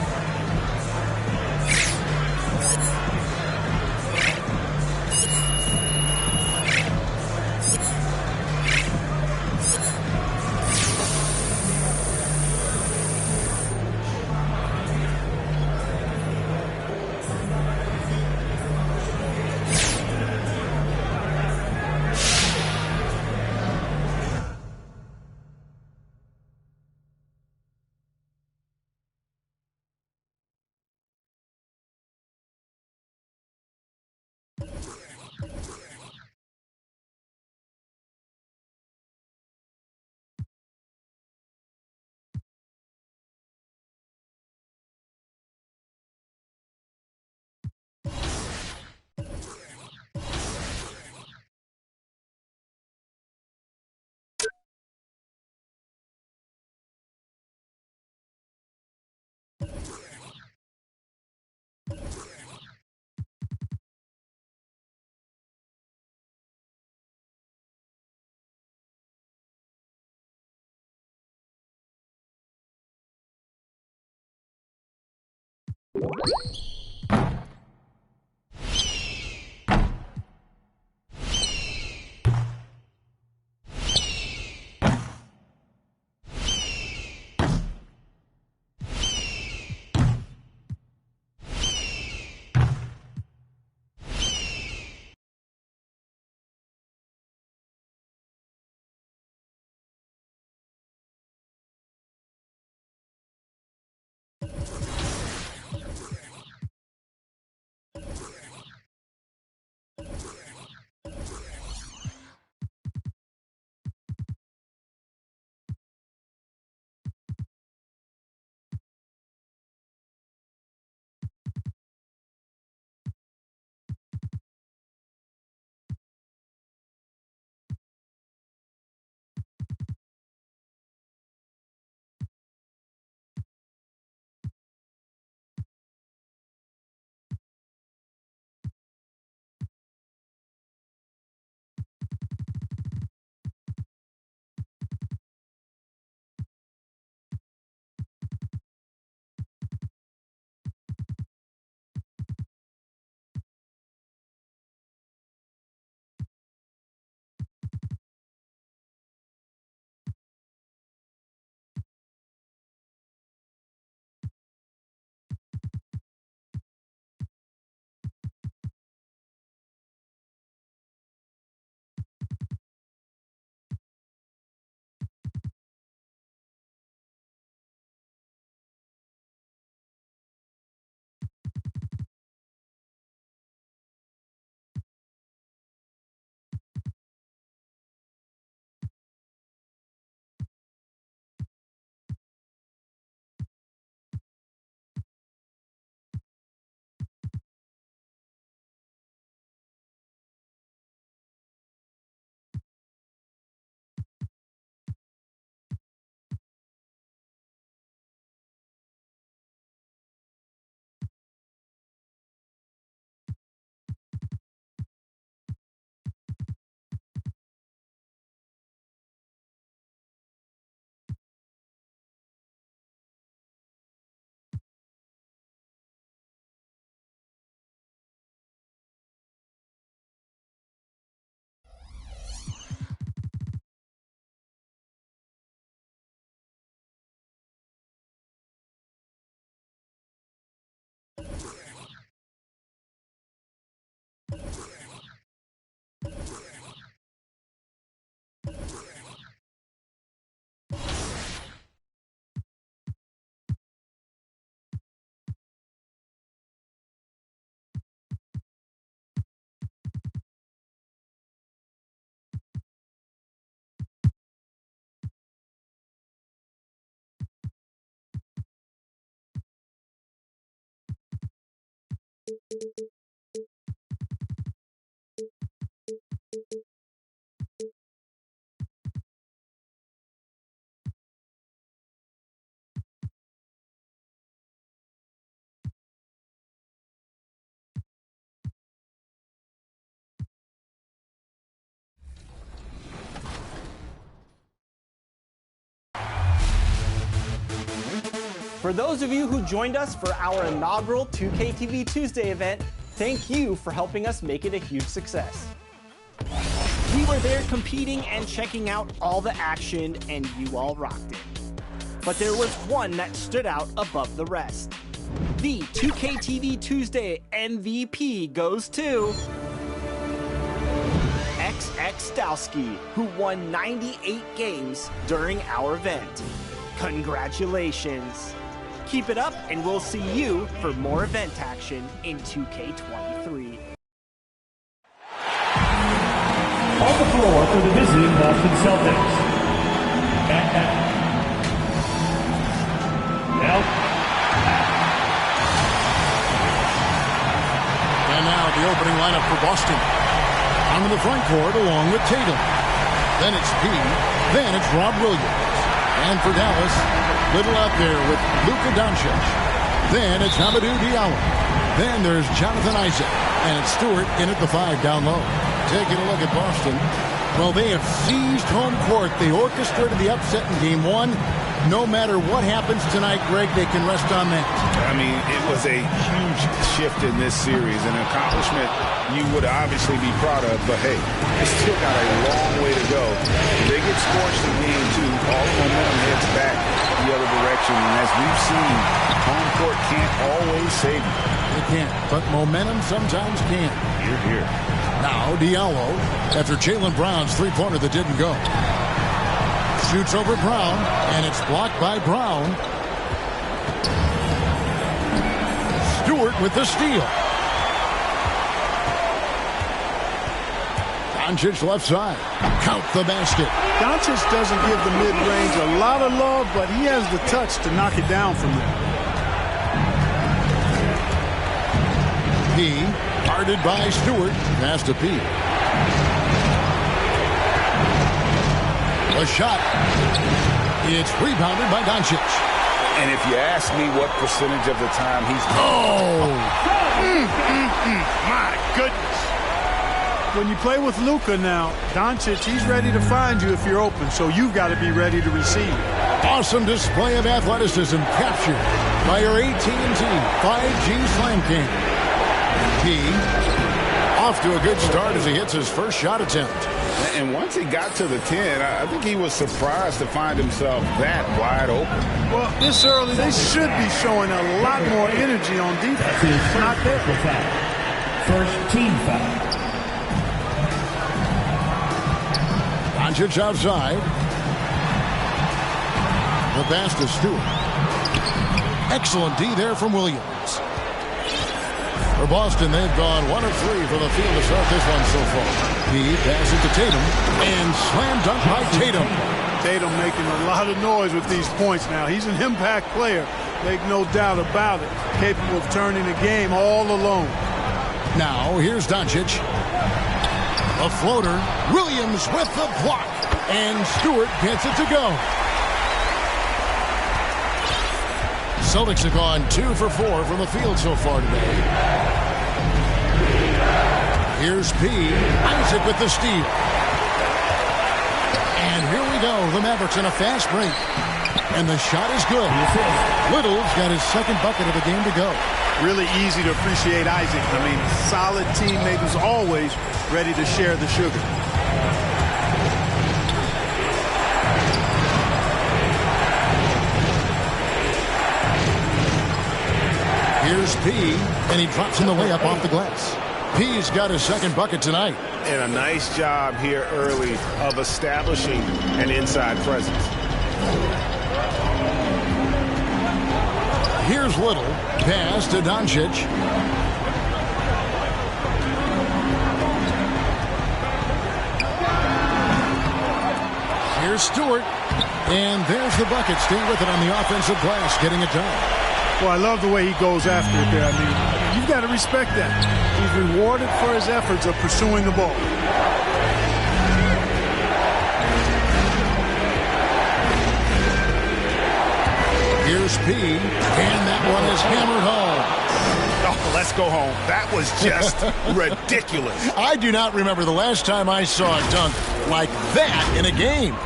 For those of you who joined us for our inaugural 2KTV Tuesday event, thank you for helping us make it a huge success. We were there competing and checking out all the action, and you all rocked it. But there was one that stood out above the rest. The 2KTV Tuesday MVP goes to XX Dowski, who won 98 games during our event. Congratulations! Keep it up, and we'll see you for more event action in 2K23. On the floor for the visiting Boston Celtics. And now the opening lineup for Boston. On the front court along with Tatum. Then it's P. Then it's Rob Williams. And for Dallas, Little out there with Luka Doncic. Then it's Hamidou Diallo. Then there's Jonathan Isaac. And it's Stewart in at the 5 down low. Taking a look at Boston. Well, they have seized home court. They orchestrated the upset in Game 1. No matter what happens tonight, Greg, they can rest on that. I mean, it was a huge shift in this series, an accomplishment you would obviously be proud of, but hey, it's still got a long way to go. If they get scorched in Game 2, all the momentum heads back the other direction, and as we've seen, home court can't always save you. It can't, but momentum sometimes can. Here. Now Diallo, after Jaylen Brown's three-pointer that didn't go. Shoots over Brown, and it's blocked by Brown. Stewart with the steal. Doncic left side. Count the basket. Doncic doesn't give the mid-range a lot of love, but he has the touch to knock it down from there. P, guarded by Stewart. Pass to P. A shot. It's rebounded by Doncic. And if you ask me what percentage of the time he's... My goodness. When you play with Luka now, Doncic, he's ready to find you if you're open, so you've got to be ready to receive. Awesome display of athleticism captured by your AT&T 5G Slam King. P, off to a good start as he hits his first shot attempt. And once he got to the 10, I think he was surprised to find himself that wide open. Well, this early, they should be showing a lot more energy on defense. It's not there. First team foul. Doncic outside. The pass to Stewart. Excellent D there from Williams. For Boston, they've gone 1 of 3 from the field to start this one so far. He passes to Tatum, and slam dunk by Tatum. Tatum making a lot of noise with these points now. He's an impact player, make no doubt about it. Capable of turning the game all alone. Now, here's Doncic. A floater. Williams with the block. And Stewart gets it to go. Celtics have gone 2 for 4 from the field so far today. Here's P. Isaac with the steal. And here we go. The Mavericks in a fast break. And the shot is good. Little's got his second bucket of the game to go. Really easy to appreciate Isaac. I mean, solid teammate who's always ready to share the sugar. Here's P, and he drops in the layup off the glass. He's got his second bucket tonight. And a nice job here early of establishing an inside presence. Here's Little. Pass to Doncic. Here's Stewart. And there's the bucket. Staying with it on the offensive glass, getting it done. Well, I love the way he goes after it there. I mean, you've got to respect that. He's rewarded for his efforts of pursuing the ball. Here's P, and that one is hammered home. Oh, let's go home. That was just ridiculous. I do not remember the last time I saw a dunk like that in a game.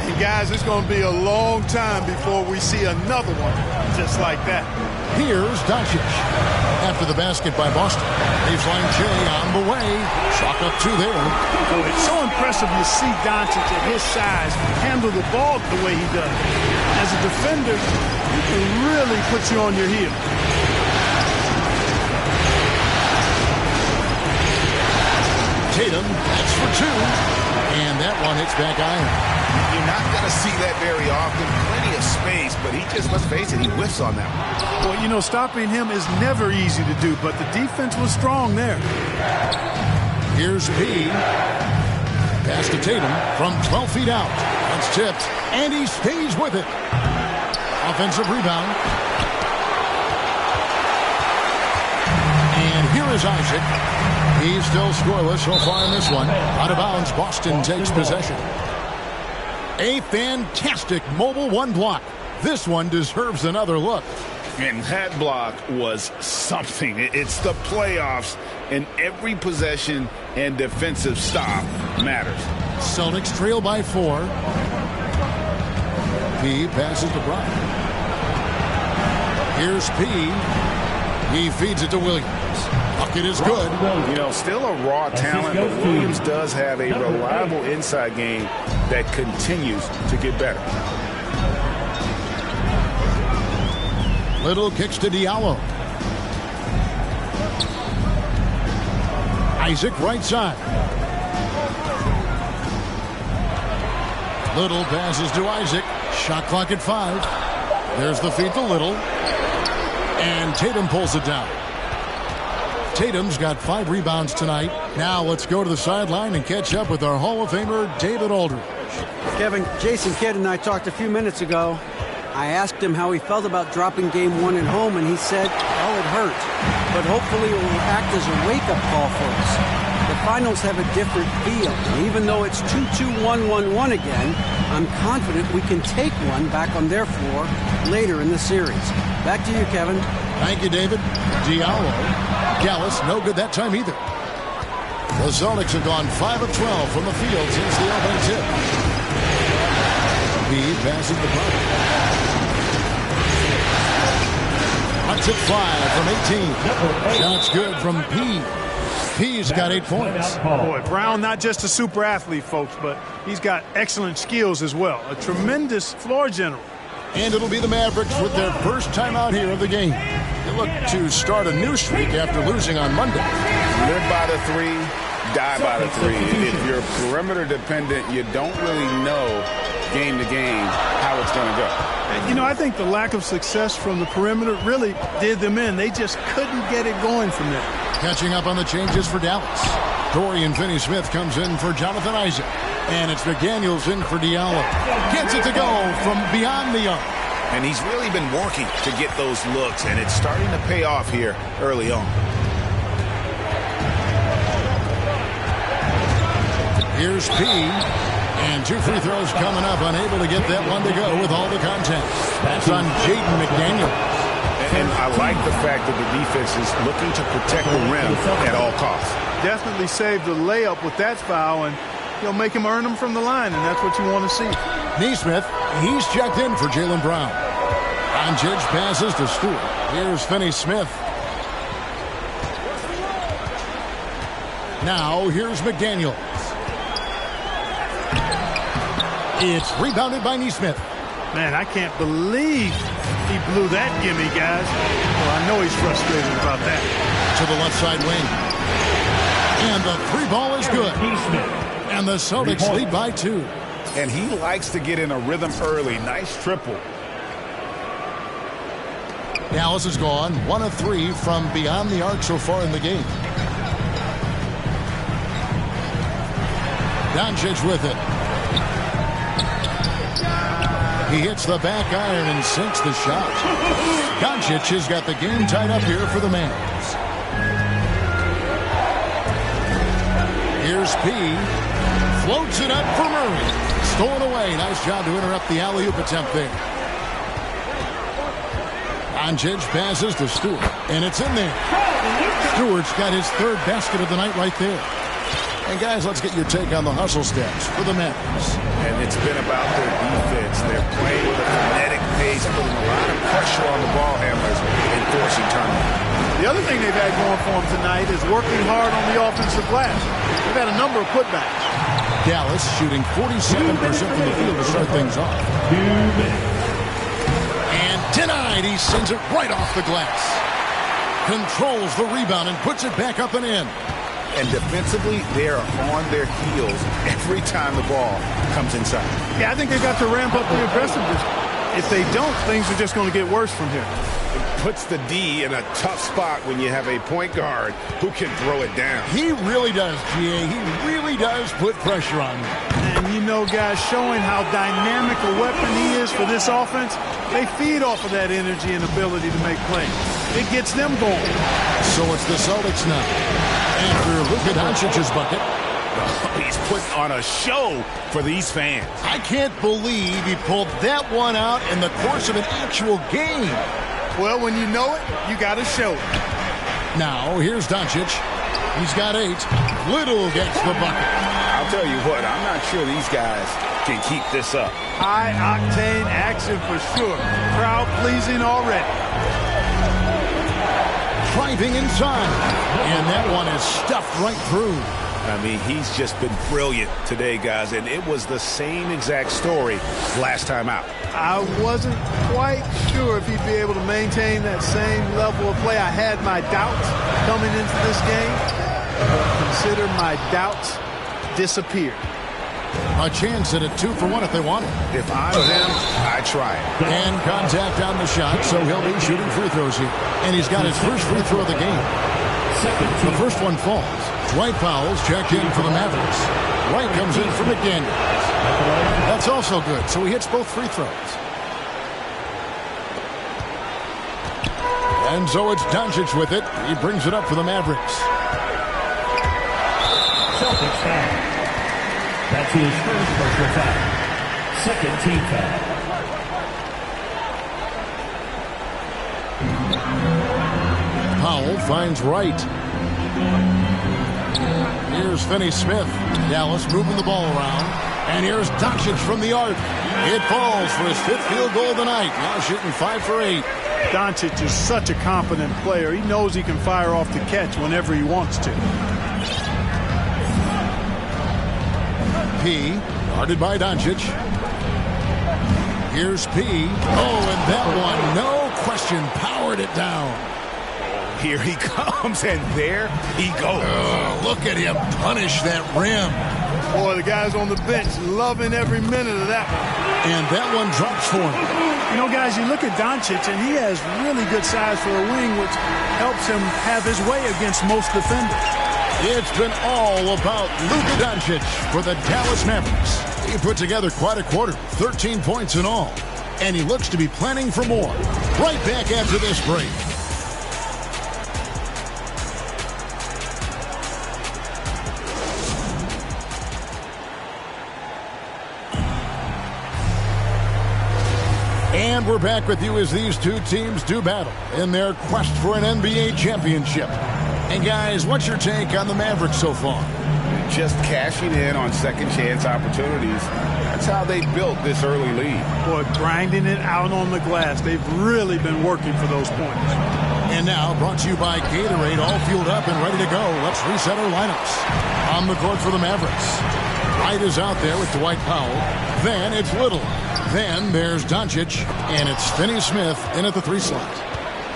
And guys, it's going to be a long time before we see another one just like that. Here's Doncic. After the basket by Boston. Baseline J on the way. Chalk up two there. Oh, it's so impressive to see Doncic at his size handle the ball the way he does. As a defender, he can really put you on your heel. Tatum, that's for two. And that one hits back iron. You're not going to see that very often. Plenty of space, but he just, let's face it, he whiffs on that one. Well, you know, stopping him is never easy to do, but the defense was strong there. Here's P. Pass to Tatum from 12 feet out. That's tipped, and he stays with it. Offensive rebound. And here is Isaac. He's still scoreless so far in this one. Out of bounds, Boston takes possession. A fantastic mobile one block. This one deserves another look. And that block was something. It's the playoffs, and every possession and defensive stop matters. Celtics trail by 4. P passes to Bryant. Here's P. He feeds it to Williams. Bucket is good. You know, still a raw talent, but Williams does have a reliable inside game that continues to get better. Little kicks to Diallo. Isaac right side. Little passes to Isaac. Shot clock at 5. There's the feed to Little. And Tatum pulls it down. Tatum's got 5 rebounds tonight. Now let's go to the sideline and catch up with our Hall of Famer, David Aldridge. Kevin, Jason Kidd and I talked a few minutes ago. I asked him how he felt about dropping game 1 at home, and he said, oh, it hurt. But hopefully it will act as a wake-up call for us. The finals have a different feel. And even though it's 2-2-1-1-1 again, I'm confident we can take one back on their floor later in the series. Back to you, Kevin. Thank you, David. Diallo. Gallus, no good that time either. The Celtics have gone 5 of 12 from the field since the opening tip. He passes the bucket. Puts it 5 from 18. Shots good from P. P's got 8 points. Boy, Brown not just a super athlete, folks, but he's got excellent skills as well. A tremendous floor general. And it'll be the Mavericks with their first time out here of the game. They look to start a new streak after losing on Monday. Live by the 3, die by the 3. If you're perimeter dependent, you don't really know game to game how it's going to go. And, you know, I think the lack of success from the perimeter really did them in. They just couldn't get it going from there. Catching up on the changes for Dallas. Dorian Finney-Smith comes in for Jonathan Isaac. And it's McDaniels in for Diallo. Gets it to go from beyond the arc. And he's really been working to get those looks, and it's starting to pay off here early on. Here's P. And 2 free throws coming up. Unable to get that one to go with all the contact. That's on Jaden McDaniels. And I like the fact that the defense is looking to protect the rim at all costs. Definitely saved the layup with that foul, and you'll make him earn them from the line, and that's what you want to see. Neesmith, he's checked in for Jaylen Brown. Doncic passes to Stewart. Here's Finney-Smith. Now here's McDaniels. It's rebounded by Neesmith. Man, I can't believe he blew that gimme, guys. Well, I know he's frustrated about that. To the left side wing. And the three ball is good. And the Celtics lead by 2. And he likes to get in a rhythm early. Nice triple. Dallas has gone 1 of 3 from beyond the arc so far in the game. Doncic with it. He hits the back iron and sinks the shot. Doncic has got the game tied up here for the Mavs. Here's P. Floats it up for Murray. Stolen away. Nice job to interrupt the alley-oop attempt there. Doncic passes to Stewart, and it's in there. Stewart's got his 3rd basket of the night right there. And guys, let's get your take on the hustle stats for the Mavs. And it's been about their defense. They're playing with a frenetic pace, putting a lot of pressure on the ball handlers and forcing turnovers. The other thing they've had going for them tonight is working hard on the offensive glass. They've had a number of putbacks. Dallas shooting 47% from the field to start things off. And denied. He sends it right off the glass. Controls the rebound and puts it back up and in. And defensively, they are on their heels every time the ball comes inside. Yeah, I think they've got to ramp up the aggressiveness. If they don't, things are just going to get worse from here. It puts the D in a tough spot when you have a point guard who can throw it down. He really does, GA. He really does put pressure on him. And you know, guys, showing how dynamic a weapon he is for this offense, they feed off of that energy and ability to make plays. It gets them going. So it's the Celtics now. After Luka Doncic's bucket. He's putting on a show for these fans. I can't believe he pulled that one out in the course of an actual game. Well, when you know it, you got to show it. Now, here's Doncic. He's got 8. Little gets the bucket. I'll tell you what, I'm not sure these guys can keep this up. High-octane action for sure. Crowd-pleasing already. Driving inside. And that one is stuffed right through. I mean, he's just been brilliant today, guys, and it was the same exact story last time out. I wasn't quite sure if he'd be able to maintain that same level of play. I had my doubts coming into this game. Consider my doubts disappeared. A chance at a 2-for-1 if they want it. If I'm them, I try it. And contact on the shot, so he'll be shooting free throws here. And he's got his first free throw of the game. The first one falls. Dwight Powell's checked in for the Mavericks. White comes in for McDaniels. That's also good, so he hits both free throws. And so it's Doncic with it. He brings it up for the Mavericks. Celtics foul. That's his first personal foul. Second team foul. Powell finds Wright. Here's Finney-Smith. Dallas moving the ball around. And here's Doncic from the arc. It falls for his 5th field goal of the night. Now shooting 5 for 8. Doncic is such a competent player. He knows he can fire off the catch whenever he wants to. P, guarded by Doncic. Here's P. Oh, and that one, no question, powered it down. Here he comes, and there he goes. Look at him punish that rim. Boy, the guys on the bench loving every minute of that one. And that one drops for him. You know, guys, you look at Doncic, and he has really good size for a wing, which helps him have his way against most defenders. It's been all about Luka Doncic for the Dallas Mavericks. He put together quite a quarter, 13 points in all. And he looks to be planning for more. Right back after this break. And we're back with you as these two teams do battle in their quest for an NBA championship. And guys, what's your take on the Mavericks so far? Just cashing in on second chance opportunities. That's how they built this early lead. Boy, grinding it out on the glass. They've really been working for those points. And now, brought to you by Gatorade, all fueled up and ready to go. Let's reset our lineups. On the court for the Mavericks. Wright is out there with Dwight Powell. Then it's Little. Then there's Doncic, and it's Finney-Smith in at the 3 slot.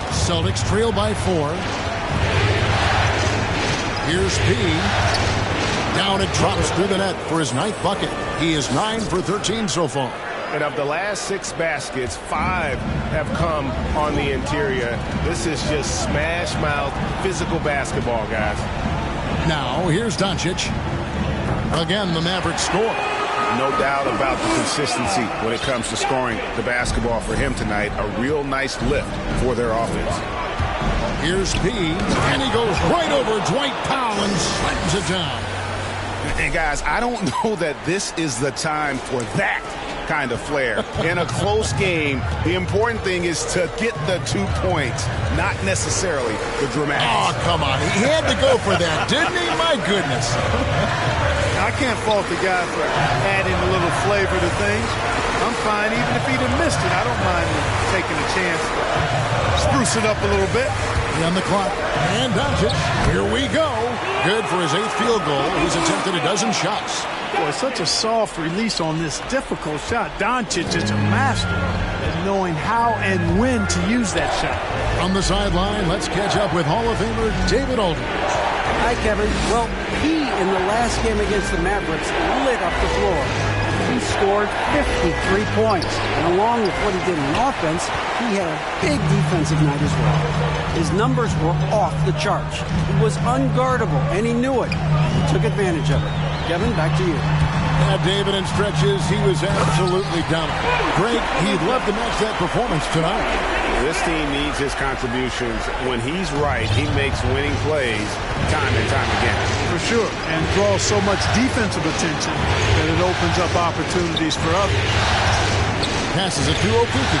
Celtics trail by 4. Here's P. Down it drops through the net for his 9th bucket. He is 9 for 13 so far. And of the last 6 baskets, 5 have come on the interior. This is just smash mouth physical basketball, guys. Now here's Doncic. Again, the Mavericks score. No doubt about the consistency when it comes to scoring the basketball for him tonight. A real nice lift for their offense. Here's P, and he goes right over Dwight Powell and slams it down. And guys, I don't know that this is the time for that kind of flair. In a close game, the important thing is to get the 2 points, not necessarily the dramatics. Oh, come on. He had to go for that, didn't he? My goodness. I can't fault the guy for adding a little flavor to things. I'm fine. Even if he'd have missed it, I don't mind taking a chance to spruce it up a little bit. On the clock. And Doncic. Here we go. Good for his 8th field goal. He's attempted a dozen shots. Boy, such a soft release on this difficult shot. Doncic is a master at knowing how and when to use that shot. On the sideline, let's catch up with Hall of Famer David Aldridge. Hi, Kevin. Well, he, in the last game against the Mavericks, lit up the floor. He scored 53 points. And along with what he did in offense, he had a big defensive night as well. His numbers were off the charts. He was unguardable, and he knew it. He took advantage of it. Kevin, back to you. Yeah, David, in stretches, he was absolutely dominant. Great. He'd love to match that performance tonight. This team needs his contributions. When he's right, he makes winning plays time and time again. For sure. And draws so much defensive attention that it opens up opportunities for others. Passes it to Okeke.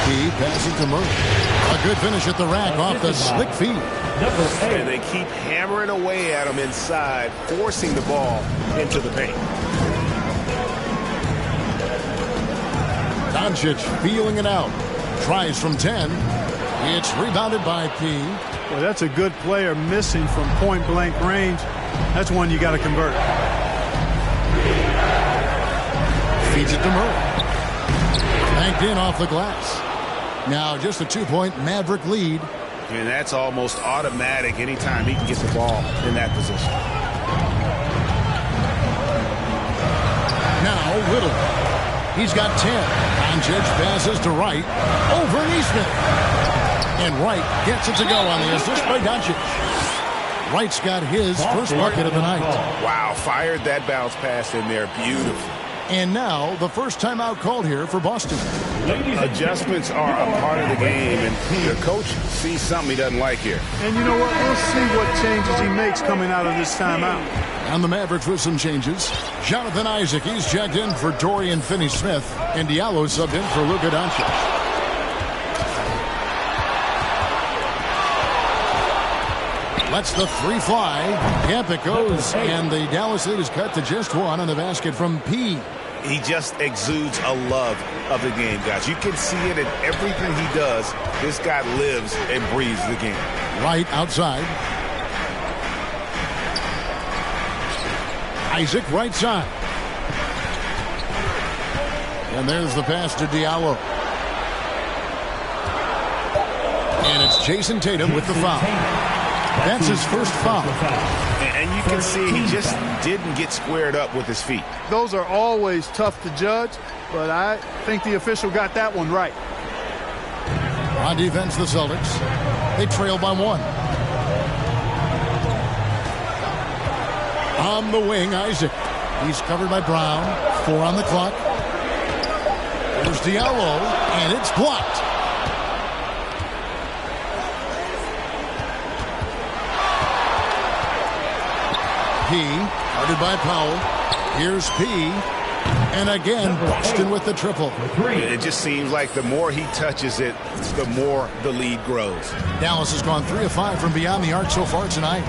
He passes to Murray. A good finish at the rack off the slick feed. And they keep hammering away at him inside, forcing the ball into the paint. Doncic feeling it out. Tries from 10. It's rebounded by P. Well, that's a good player missing from point-blank range. That's one you got to convert. Feeds it to Murray. Banked in off the glass. Now just a 2-point Maverick lead. And that's almost automatic anytime he can get the ball in that position. Now Little. He's got 10. Doncic passes to Wright. Over Neesmith. And Wright gets it to go on the assist by Doncic. Wright's got his first bucket of the night. Wow, fired that bounce pass in there. Beautiful. And now the first timeout called here for Boston. Adjustments are a part of the game, and the coach sees something he doesn't like here. And you know what? We'll see what changes he makes coming out of this timeout. And the Mavericks with some changes. Jonathan Isaac, he's checked in for Dorian Finney-Smith, and Diallo subbed in for Luka Doncic. Lets the 3 fly. Yep, it goes. And the Dallas lead is cut to just 1 on the basket from P. He just exudes a love of the game, guys. You can see it in everything he does. This guy lives and breathes the game. Right outside. Isaac right side. And there's the pass to Diallo. And it's Jason Tatum with the foul. That's his first foul. And you can see he just didn't get squared up with his feet. Those are always tough to judge, but I think the official got that one right. On defense, the Celtics. They trail by 1. On the wing, Isaac. He's covered by Brown. 4 on the clock. There's Diallo, and it's blocked. P, guarded by Powell. Here's P. And again, Boston with the triple. It just seems like the more he touches it, the more the lead grows. Dallas has gone 3 of 5 from beyond the arc so far tonight.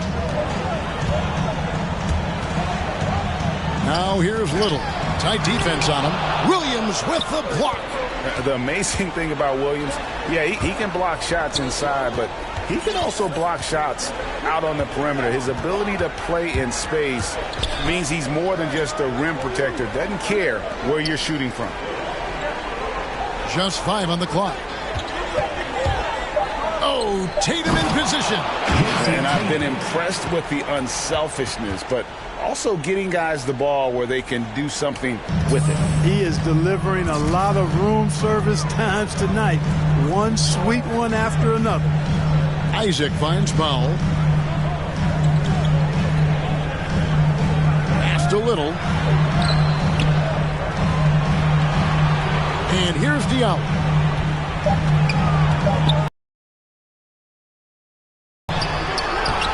Now here's Little. Tight defense on him. Williams with the block. The amazing thing about Williams, yeah, he can block shots inside, but he can also block shots out on the perimeter. His ability to play in space means he's more than just a rim protector. Doesn't care where you're shooting from. Just 5 on the clock. Tatum in position. And I've been impressed with the unselfishness, but also getting guys the ball where they can do something with it. He is delivering a lot of room service times tonight. One sweet one after another. Isaac finds Powell. Passed a little. And here's Diallo.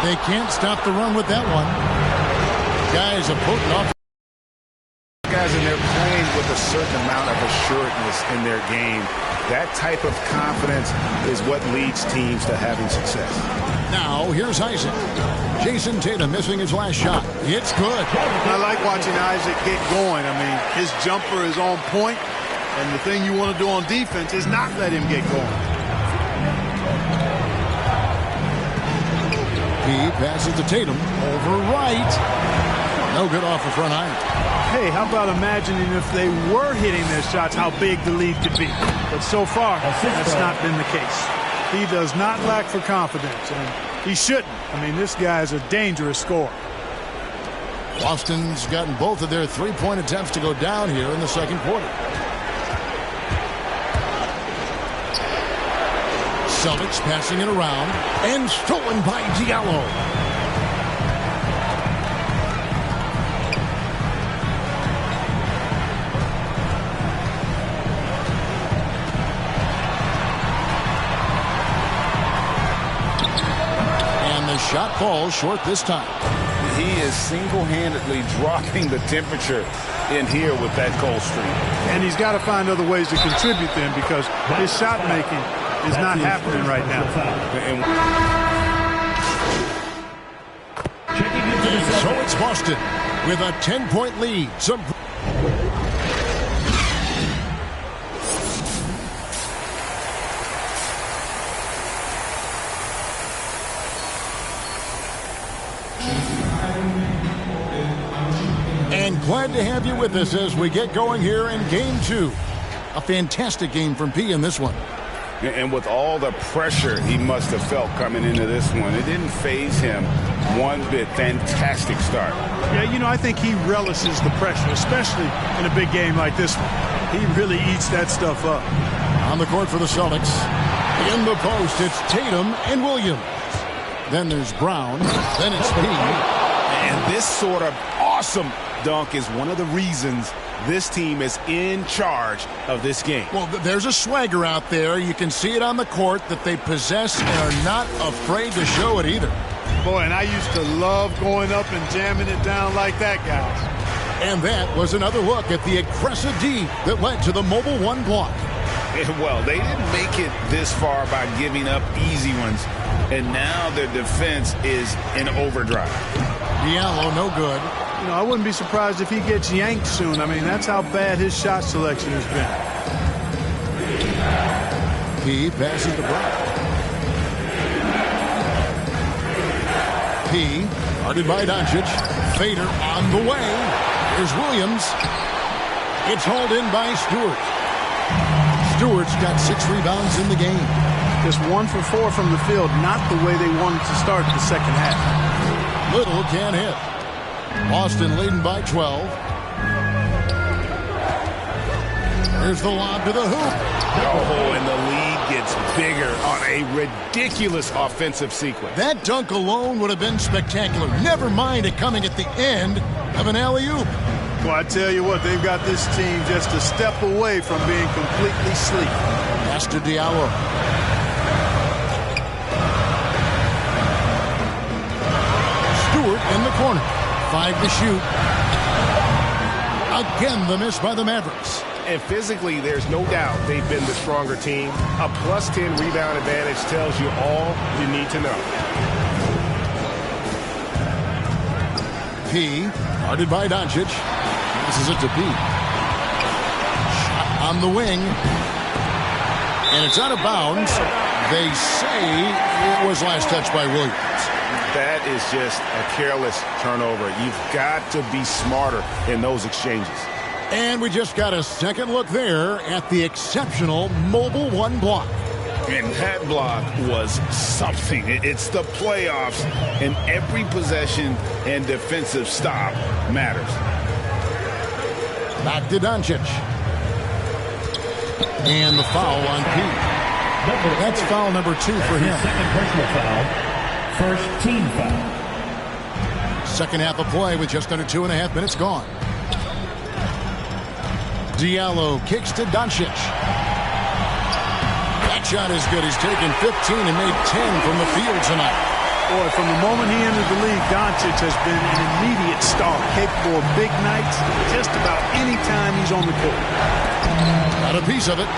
They can't stop the run with that one. Guys are putting off. Guys in there playing with a certain amount of assuredness in their game. That type of confidence is what leads teams to having success. Now, here's Isaac. Jason Tatum missing his last shot. It's good. I like watching Isaac get going. I mean, his jumper is on point, and the thing you want to do on defense is not let him get going. He passes to Tatum. Over right. No good off the front iron. Hey, how about imagining if they were hitting their shots, how big the lead could be. But so far, that's not been the case. He does not lack for confidence, and he shouldn't. I mean, this guy is a dangerous scorer. Boston's gotten both of their three-point attempts to go down here in the second quarter. Celtics passing it around and stolen by Diallo. And the shot falls short this time. He is single-handedly dropping the temperature in here with that cold streak. And he's got to find other ways to contribute then, because his shot making is not happening right now. So it's Boston with a 10-point lead. And glad to have you with us as we get going here in Game 2. A fantastic game from P in this one. And with all the pressure he must have felt coming into this one, it didn't faze him one bit. Fantastic start. Yeah, you know, I think he relishes the pressure, especially in a big game like this one. He really eats that stuff up. On the court for the Celtics. In the post, it's Tatum and Williams. Then there's Brown. Then it's P. And this sort of awesome dunk is one of the reasons this team is in charge of this game. Well, there's a swagger out there. You can see it on the court that they possess and are not afraid to show it either. Boy, and I used to love going up and jamming it down like that, guys. And that was another look at the aggressive D that led to the Mobile One block. Well, they didn't make it this far by giving up easy ones, and now their defense is in overdrive. Diallo, no good. You know, I wouldn't be surprised if he gets yanked soon. I mean, that's how bad his shot selection has been. P passes to Brown. P, guarded by Doncic. Fader on the way. Here's Williams. It's hauled in by Stewart. Stewart's got 6 rebounds in the game. Just 1 for 4 from the field, not the way they wanted to start the second half. Little can't hit. Boston leading by 12. Here's the lob to the hoop. Oh, and the lead gets bigger on a ridiculous offensive sequence. That dunk alone would have been spectacular. Never mind it coming at the end of an alley-oop. Well, I tell you what, they've got this team just a step away from being completely asleep. Pass to Diallo. Stewart in the corner. 5 to shoot. Again, the miss by the Mavericks. And physically, there's no doubt they've been the stronger team. A +10 rebound advantage tells you all you need to know. P, guarded by Doncic. Passes it to P. Shot on the wing. And it's out of bounds. They say it was last touched by Williams. That is just a careless turnover. You've got to be smarter in those exchanges. And we just got a second look there at the exceptional Mobile One block. And that block was something. It's the playoffs, and every possession and defensive stop matters. Back to Doncic. And the foul on Pete. That's foul number 2 for him. Second personal foul. First team foul. Second half of play with just under 2.5 minutes gone. Diallo kicks to Doncic. That shot is good. He's taken 15 and made 10 from the field tonight. Boy, from the moment he entered the league, Doncic has been an immediate star, capable of big nights just about any time he's on the court. Got a piece of it.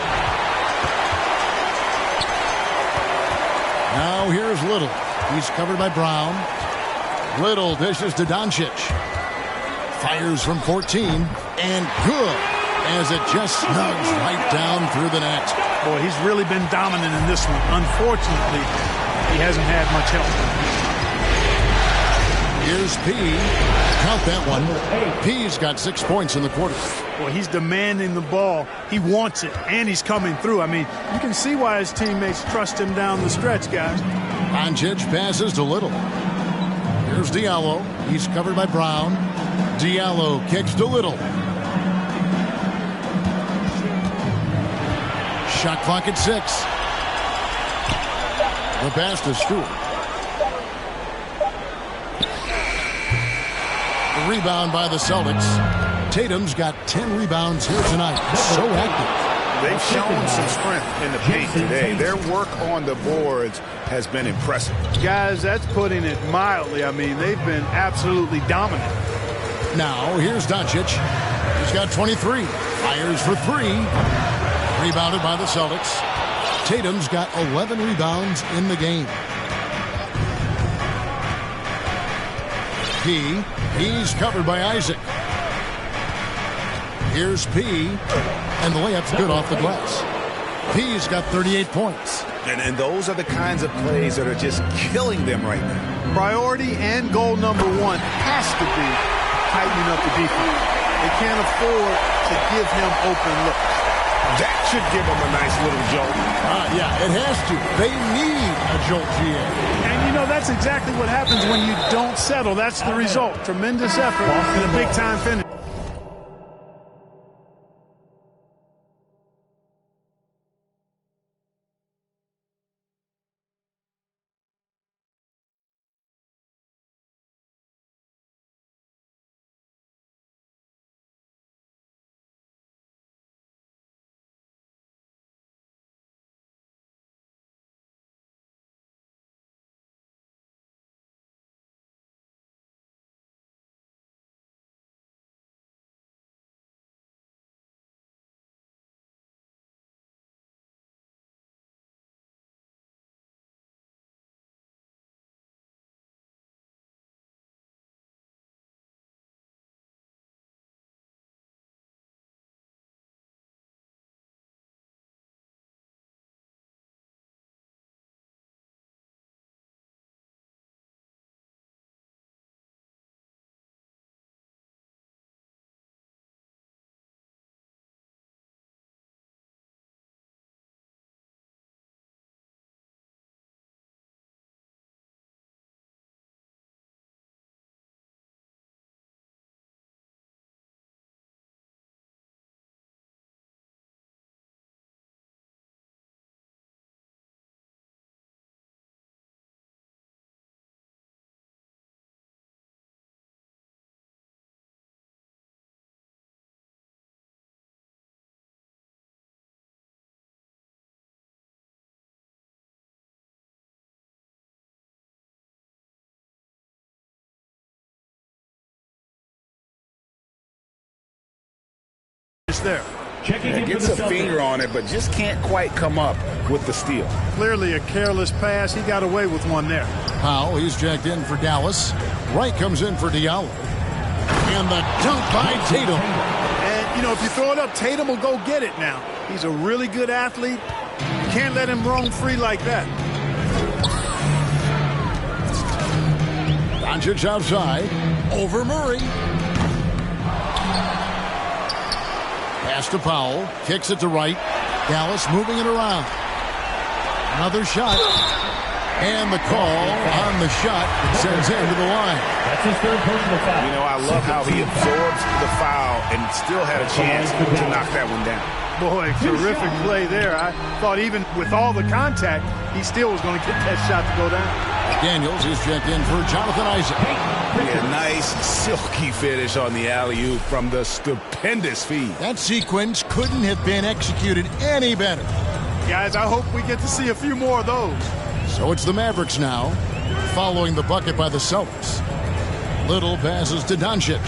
Now here's Little. He's covered by Brown. Little dishes to Doncic. Fires from 14, and good, as it just snugs right down through the net. Boy, he's really been dominant in this one. Unfortunately, he hasn't had much help. Here's P. Count that one. P's got 6 points in the quarter. Boy, he's demanding the ball. He wants it, and he's coming through. I mean, you can see why his teammates trust him down the stretch, guys. Doncic passes to Little. Here's Diallo. He's covered by Brown. Diallo kicks to Little. Shot clock at 6. The pass to Stewart. The rebound by the Celtics. Tatum's got 10 rebounds here tonight. So active. They've shown some strength in the paint today. Their work on the boards has been impressive. Guys, that's putting it mildly. I mean, they've been absolutely dominant. Now, here's Doncic. He's got 23. Fires for 3. Rebounded by the Celtics. Tatum's got 11 rebounds in the game. He's covered by Isaac. Here's P. And the layup's good off the glass. P's got 38 points. And those are the kinds of plays that are just killing them right now. Priority and goal number 1 has to be tightening up the defense. They can't afford to give him open looks. That should give them a nice little jolt. Yeah, it has to. They need a jolt, GA. And, you know, that's exactly what happens when you don't settle. That's the result. Tremendous effort and a big-time finish. There. Gets a finger on it, but just can't quite come up with the steal. Clearly a careless pass. He got away with one there. Powell, he's jacked in for Dallas. Wright comes in for Diallo. And the dunk by Tatum. And, you know, if you throw it up, Tatum will go get it now. He's a really good athlete. You can't let him roam free like that. Doncic outside. Over Murray. Pass to Powell. Kicks it to Wright. Dallas moving it around. Another shot. And the call on the shot sends him to the line. That's his third personal foul. You know, I love how he absorbs the foul and still had a chance to knock that one down. Boy, terrific play there. I thought even with all the contact, he still was going to get that shot to go down. Daniels is checked in for Jonathan Isaac. Yeah, nice silky finish on the alley-oop from the stupendous feed. That sequence couldn't have been executed any better. Guys, I hope we get to see a few more of those. So it's the Mavericks now, following the bucket by the Celtics. Little passes to Doncic.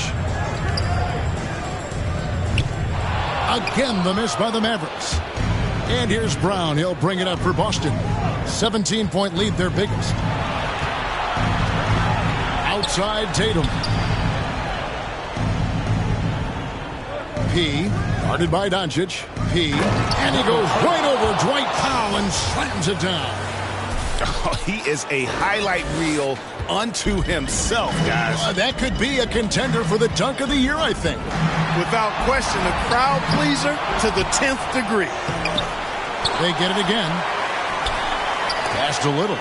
Again, the miss by the Mavericks. And here's Brown. He'll bring it up for Boston. 17-point lead, their biggest. Outside Tatum. P, guarded by Doncic. P, and he goes right over Dwight Powell and slams it down. Oh, he is a highlight reel unto himself, guys. That could be a contender for the dunk of the year, I think. Without question, a crowd pleaser to the 10th degree. They get it again. Passed a little.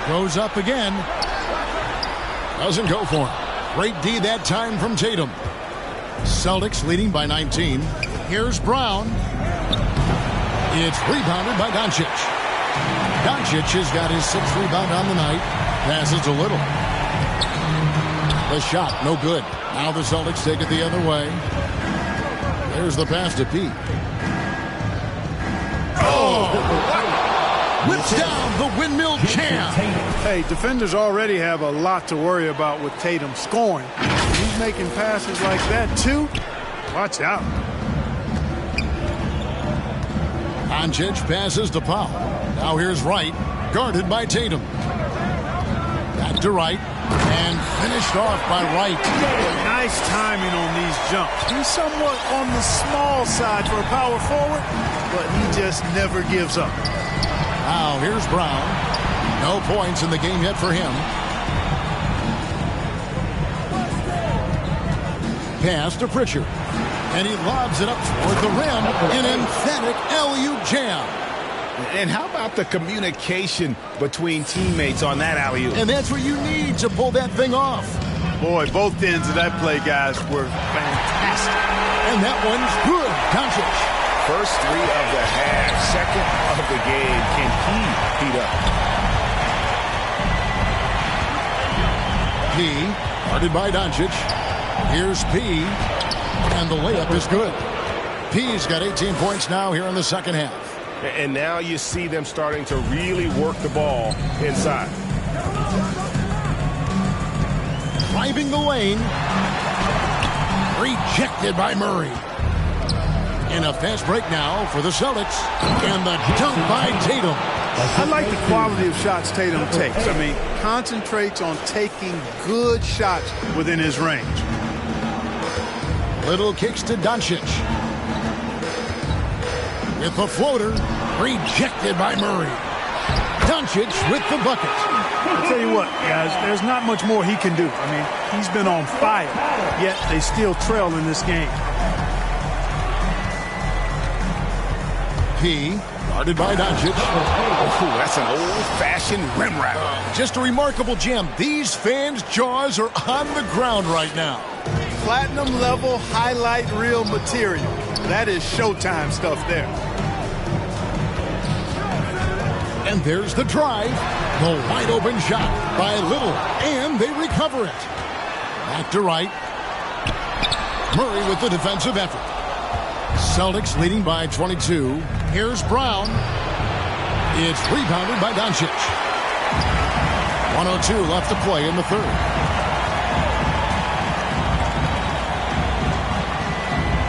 Goes up again. Doesn't go for him. Great D that time from Tatum. Celtics leading by 19. Here's Brown. It's rebounded by Doncic. Doncic has got his 6th rebound on the night. Passes a little. The shot, no good. Now the Celtics take it the other way. There's the pass to Pete. Oh! Whips down the windmill jam. Hey, defenders already have a lot to worry about with Tatum scoring. He's making passes like that, too. Watch out. Doncic passes to Powell. Now here's Wright, guarded by Tatum. Back to Wright, and finished off by Wright. Nice timing on these jumps. He's somewhat on the small side for a power forward, but he just never gives up. Now here's Brown. No points in the game yet for him. Pass to Pritchard. And he lobs it up toward the rim. An emphatic alley-oop jam. And how about the communication between teammates on that alley-oop? And that's what you need to pull that thing off. Boy, both ends of that play, guys, were fantastic. And that one's good. Doncic. First 3 of the half, second of the game. Can he heat up? P, guarded by Doncic. Here's P, and the layup is good. P's got 18 points now here in the second half. And now you see them starting to really work the ball inside. Driving the lane. Rejected by Murray. And a fast break now for the Celtics. And the dunk by Tatum. I like the quality of shots Tatum takes. I mean, concentrates on taking good shots within his range. Little kicks to Doncic. With the floater, rejected by Murray. Doncic with the bucket. I'll tell you what, guys, there's not much more he can do. I mean, he's been on fire, yet they still trail in this game. P, guarded by Doncic. Oh, that's an old-fashioned rim wrap. Just a remarkable jam. These fans' jaws are on the ground right now. Platinum level highlight reel material. That is Showtime stuff there. And there's the drive. The wide open shot by Little. And they recover it. Back to Wright. Murray with the defensive effort. Celtics leading by 22. Here's Brown. It's rebounded by Doncic. 1:02 left to play in the third.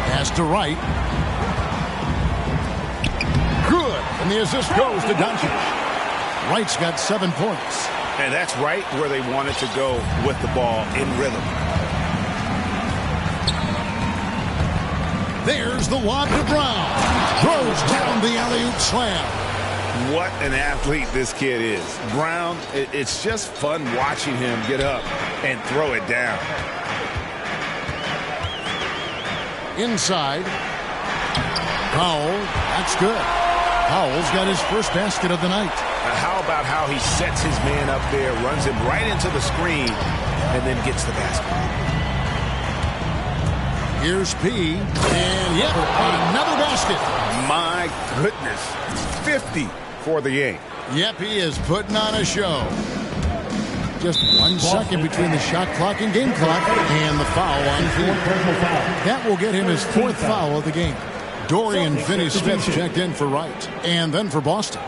Pass to Wright. Good. And the assist goes to Doncic. Wright's got 7 points. And that's right where they wanted to go with the ball in rhythm. There's the lob to Brown. Throws down the alley-oop slam. What an athlete this kid is. Brown, it's just fun watching him get up and throw it down. Inside. Powell, that's good. Powell's got his first basket of the night. How about how he sets his man up there, runs him right into the screen, and then gets the basket. Here's P. And, yep, another basket. My goodness. 50 for the game. Yep, he is putting on a show. Just 1 second between the shot clock and game clock and the foul on field. That will get him his 4th foul of the game. Dorian Finney-Smith checked in for Wright. And then for Boston,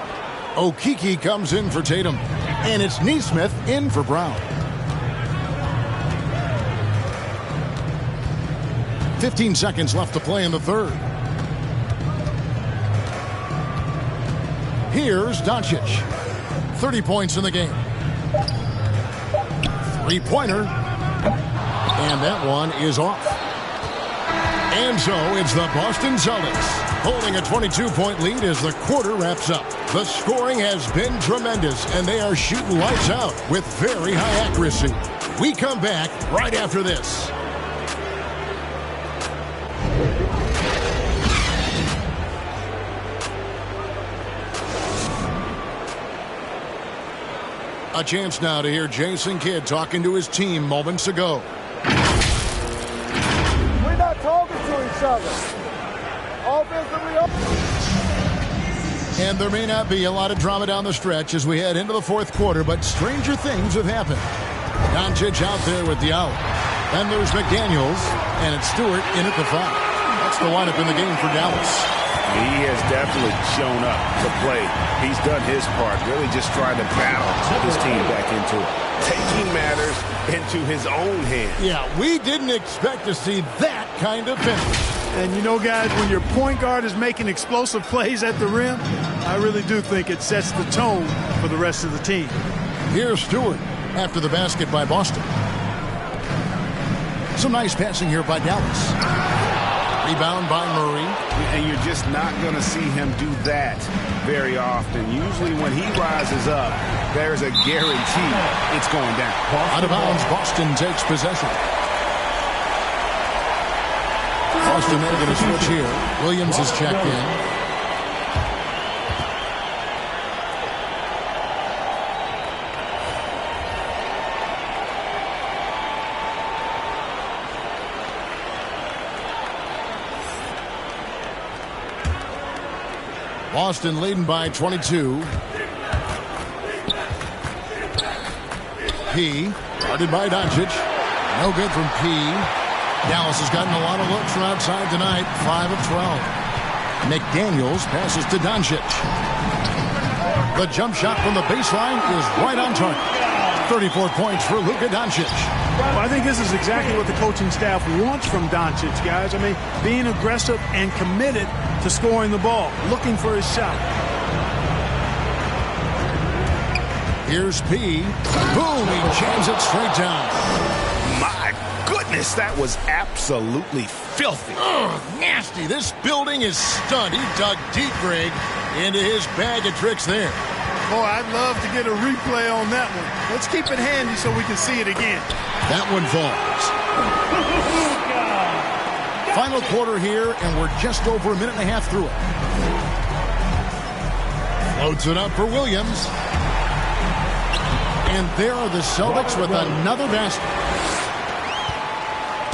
Okeke comes in for Tatum. And it's Nesmith in for Brown. 15 seconds left to play in the third. Here's Doncic. 30 points in the game. Three-pointer. And that one is off. And so it's the Boston Celtics holding a 22-point lead as the quarter wraps up. The scoring has been tremendous, and they are shooting lights out with very high accuracy. We come back right after this. A chance now to hear Jason Kidd talking to his team moments ago. We're not talking to each other. Offensively. And there may not be a lot of drama down the stretch as we head into the 4th quarter, but stranger things have happened. Doncic out there with the out. Then there's McDaniels, and it's Stewart in at the foul. That's the lineup in the game for Dallas. He has definitely shown up to play. He's done his part, really just trying to battle his team back into it. Taking matters into his own hands. Yeah, we didn't expect to see that kind of finish. And you know, guys, when your point guard is making explosive plays at the rim, I really do think it sets the tone for the rest of the team. Here's Stewart after the basket by Boston. Some nice passing here by Dallas. Rebound by Murray. And you're just not going to see him do that very often. Usually when he rises up, there's a guarantee it's going down. Out of bounds, Boston takes possession. Boston they're going to switch here. Williams is checked in. Boston leading by 22. P. Guarded by Doncic. No good from P. Dallas has gotten a lot of looks from outside tonight. 5 of 12. McDaniels passes to Doncic. The jump shot from the baseline is right on target. 34 points for Luka Doncic. Well, I think this is exactly what the coaching staff wants from Doncic, guys. I mean, being aggressive and committed to scoring the ball, looking for his shot. Here's P. Boom, he jams it straight down. My goodness, that was absolutely filthy. Ugh, nasty. This building is stunned. He dug deep, Greg, into his bag of tricks there. Boy, I'd love to get a replay on that one. Let's keep it handy so we can see it again. That one falls. Final quarter here, and we're just over a minute and a half through it. Loads it up for Williams. And there are the Celtics with another basket.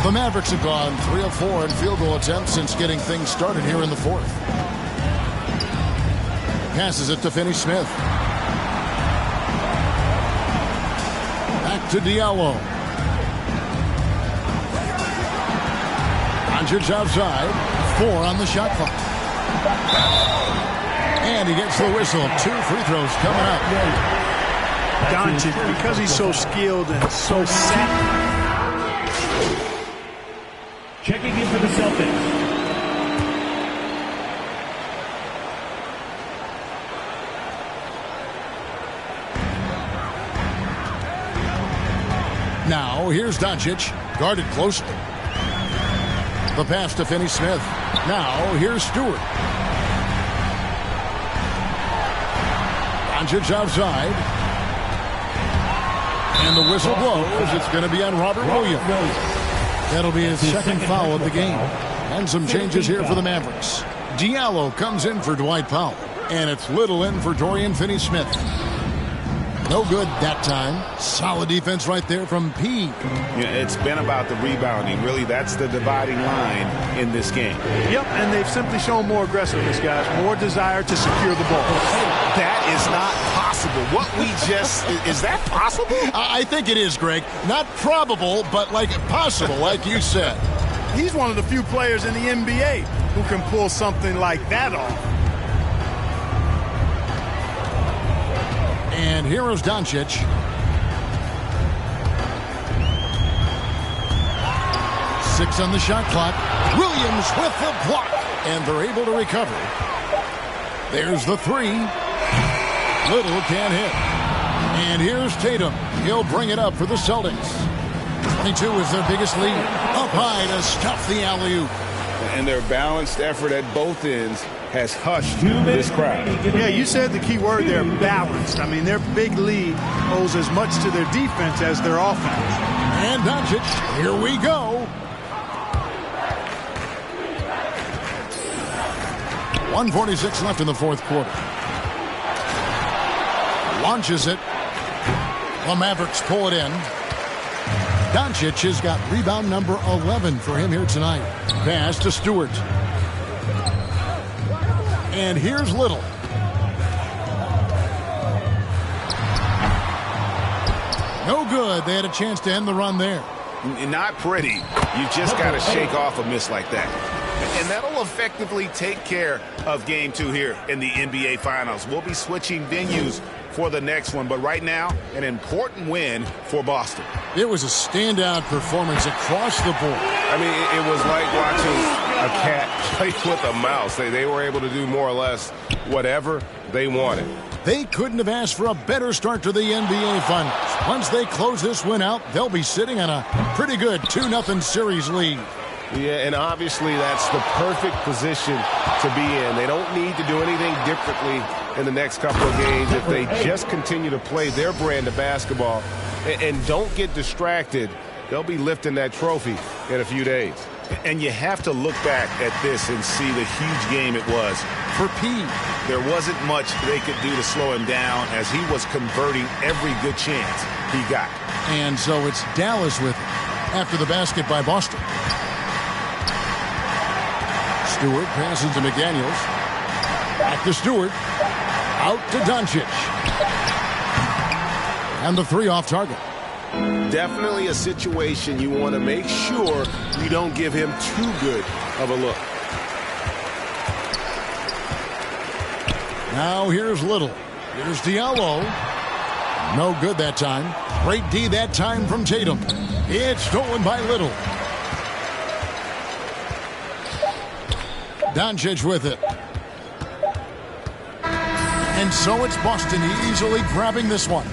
The Mavericks have gone 3 of 4 in field goal attempts since getting things started here in the 4th. Passes it to Finney-Smith. Back to Diallo. Doncic outside. 4 on the shot clock. And he gets the whistle. 2 free throws coming up. Doncic, because he's so skilled and so savvy. Checking in for the Celtics. Now, here's Doncic, guarded closely. The pass to Finney-Smith. Now, here's Stewart. Doncic outside. And the whistle blows. It's going to be on Robert Williams. That'll be his second foul of the game. And some changes here for the Mavericks. Diallo comes in for Dwight Powell. And it's Little in for Dorian Finney-Smith. No good that time. Solid defense right there from P. Yeah, it's been about the rebounding. Really, that's the dividing line in this game. Yep, and they've simply shown more aggressiveness, guys. More desire to secure the ball. That is not possible. What we just... is that possible? I think it is, Greg. Not probable, but like possible, like you said. He's one of the few players in the NBA who can pull something like that off. And here is Doncic. Six on the shot clock. Williams with the block. And they're able to recover. There's the three. Little can't hit. And here's Tatum. He'll bring it up for the Celtics. 22 is their biggest lead. Up high to stuff the alley-oop. And their balanced effort at both ends has hushed this crowd. Yeah, you said the key word there, balanced. I mean, their big lead owes as much to their defense as their offense. And Doncic, here we go. 1:46 left in the fourth quarter. Launches it. The Mavericks pull it in. Doncic has got rebound number 11 for him here tonight. Pass to Stewart. And here's Little. No good. They had a chance to end the run there. Not pretty. You just got to shake off a miss like that. And that'll effectively take care of game two here in the NBA Finals. We'll be switching venues for the next one, but right now, an important win for Boston. It was a standout performance across the board. I mean, it was like watching a cat play with a mouse. They were able to do more or less whatever they wanted. They couldn't have asked for a better start to the NBA Finals. Once they close this win out, they'll be sitting on a pretty good 2-0 series lead. Yeah, and obviously that's the perfect position to be in. They don't need to do anything differently in the next couple of games if they just continue to play their brand of basketball and don't get distracted. They'll be lifting that trophy in a few days. And you have to look back at this and see the huge game it was for P. There wasn't much they could do to slow him down as he was converting every good chance he got. And so it's Dallas with it after the basket by Boston. Stewart passes to McDaniels. Back to Stewart. Out to Doncic. And the three off target. Definitely a situation you want to make sure you don't give him too good of a look. Now here's Little. Here's Diallo. No good that time. Great D that time from Tatum. It's stolen by Little. Doncic with it. And so it's Boston easily grabbing this one.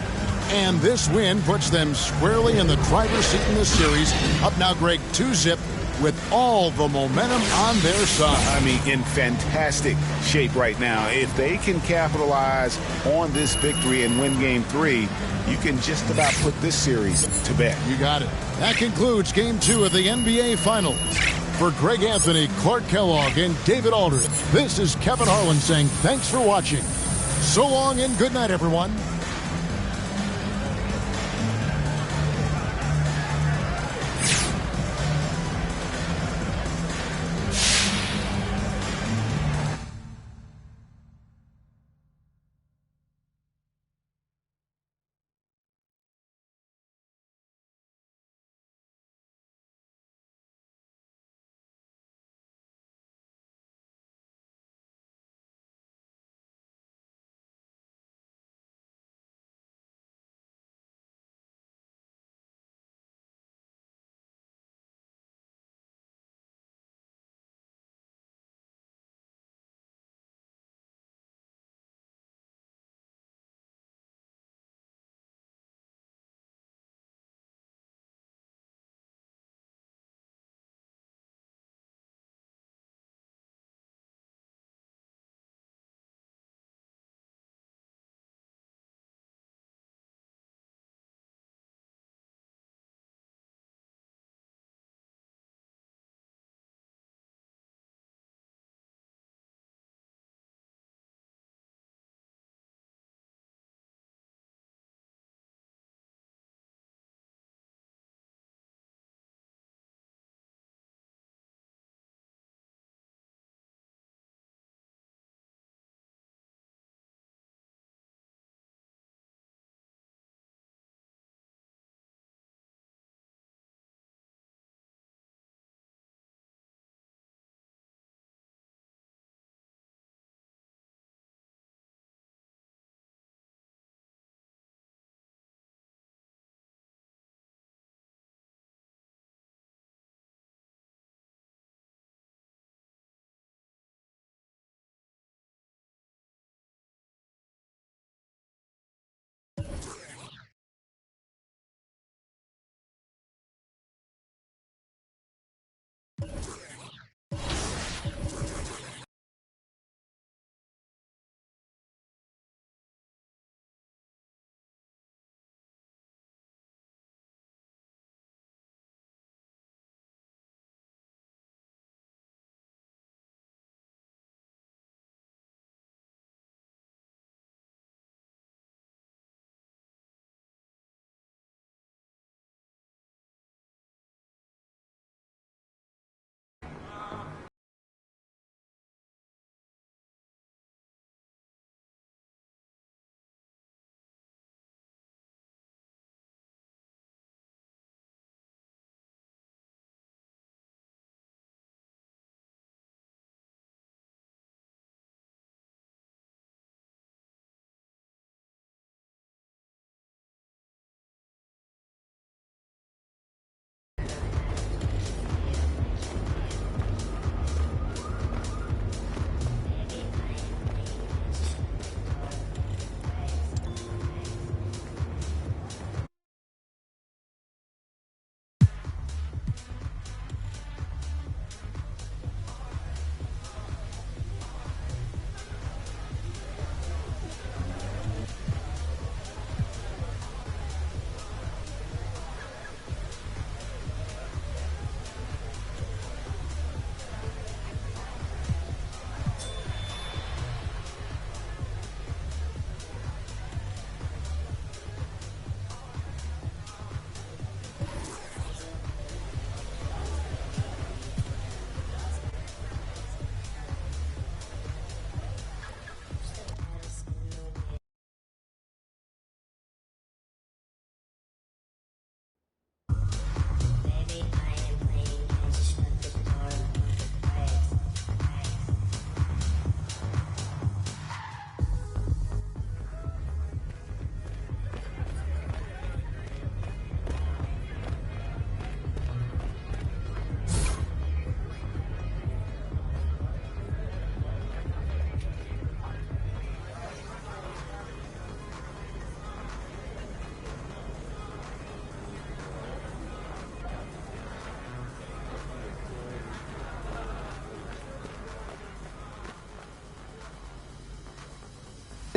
And this win puts them squarely in the driver's seat in this series. Up now, Greg, 2-0 with all the momentum on their side. I mean, in fantastic shape right now. If they can capitalize on this victory and win game 3, you can just about put this series to bed. You got it. That concludes game 2 of the NBA Finals. For Greg Anthony, Clark Kellogg, and David Aldridge, this is Kevin Harlan saying thanks for watching. So long and good night, everyone.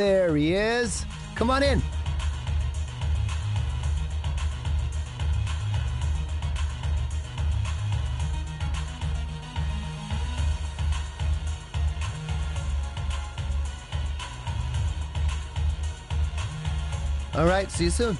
There he is. Come on in. All right, see you soon.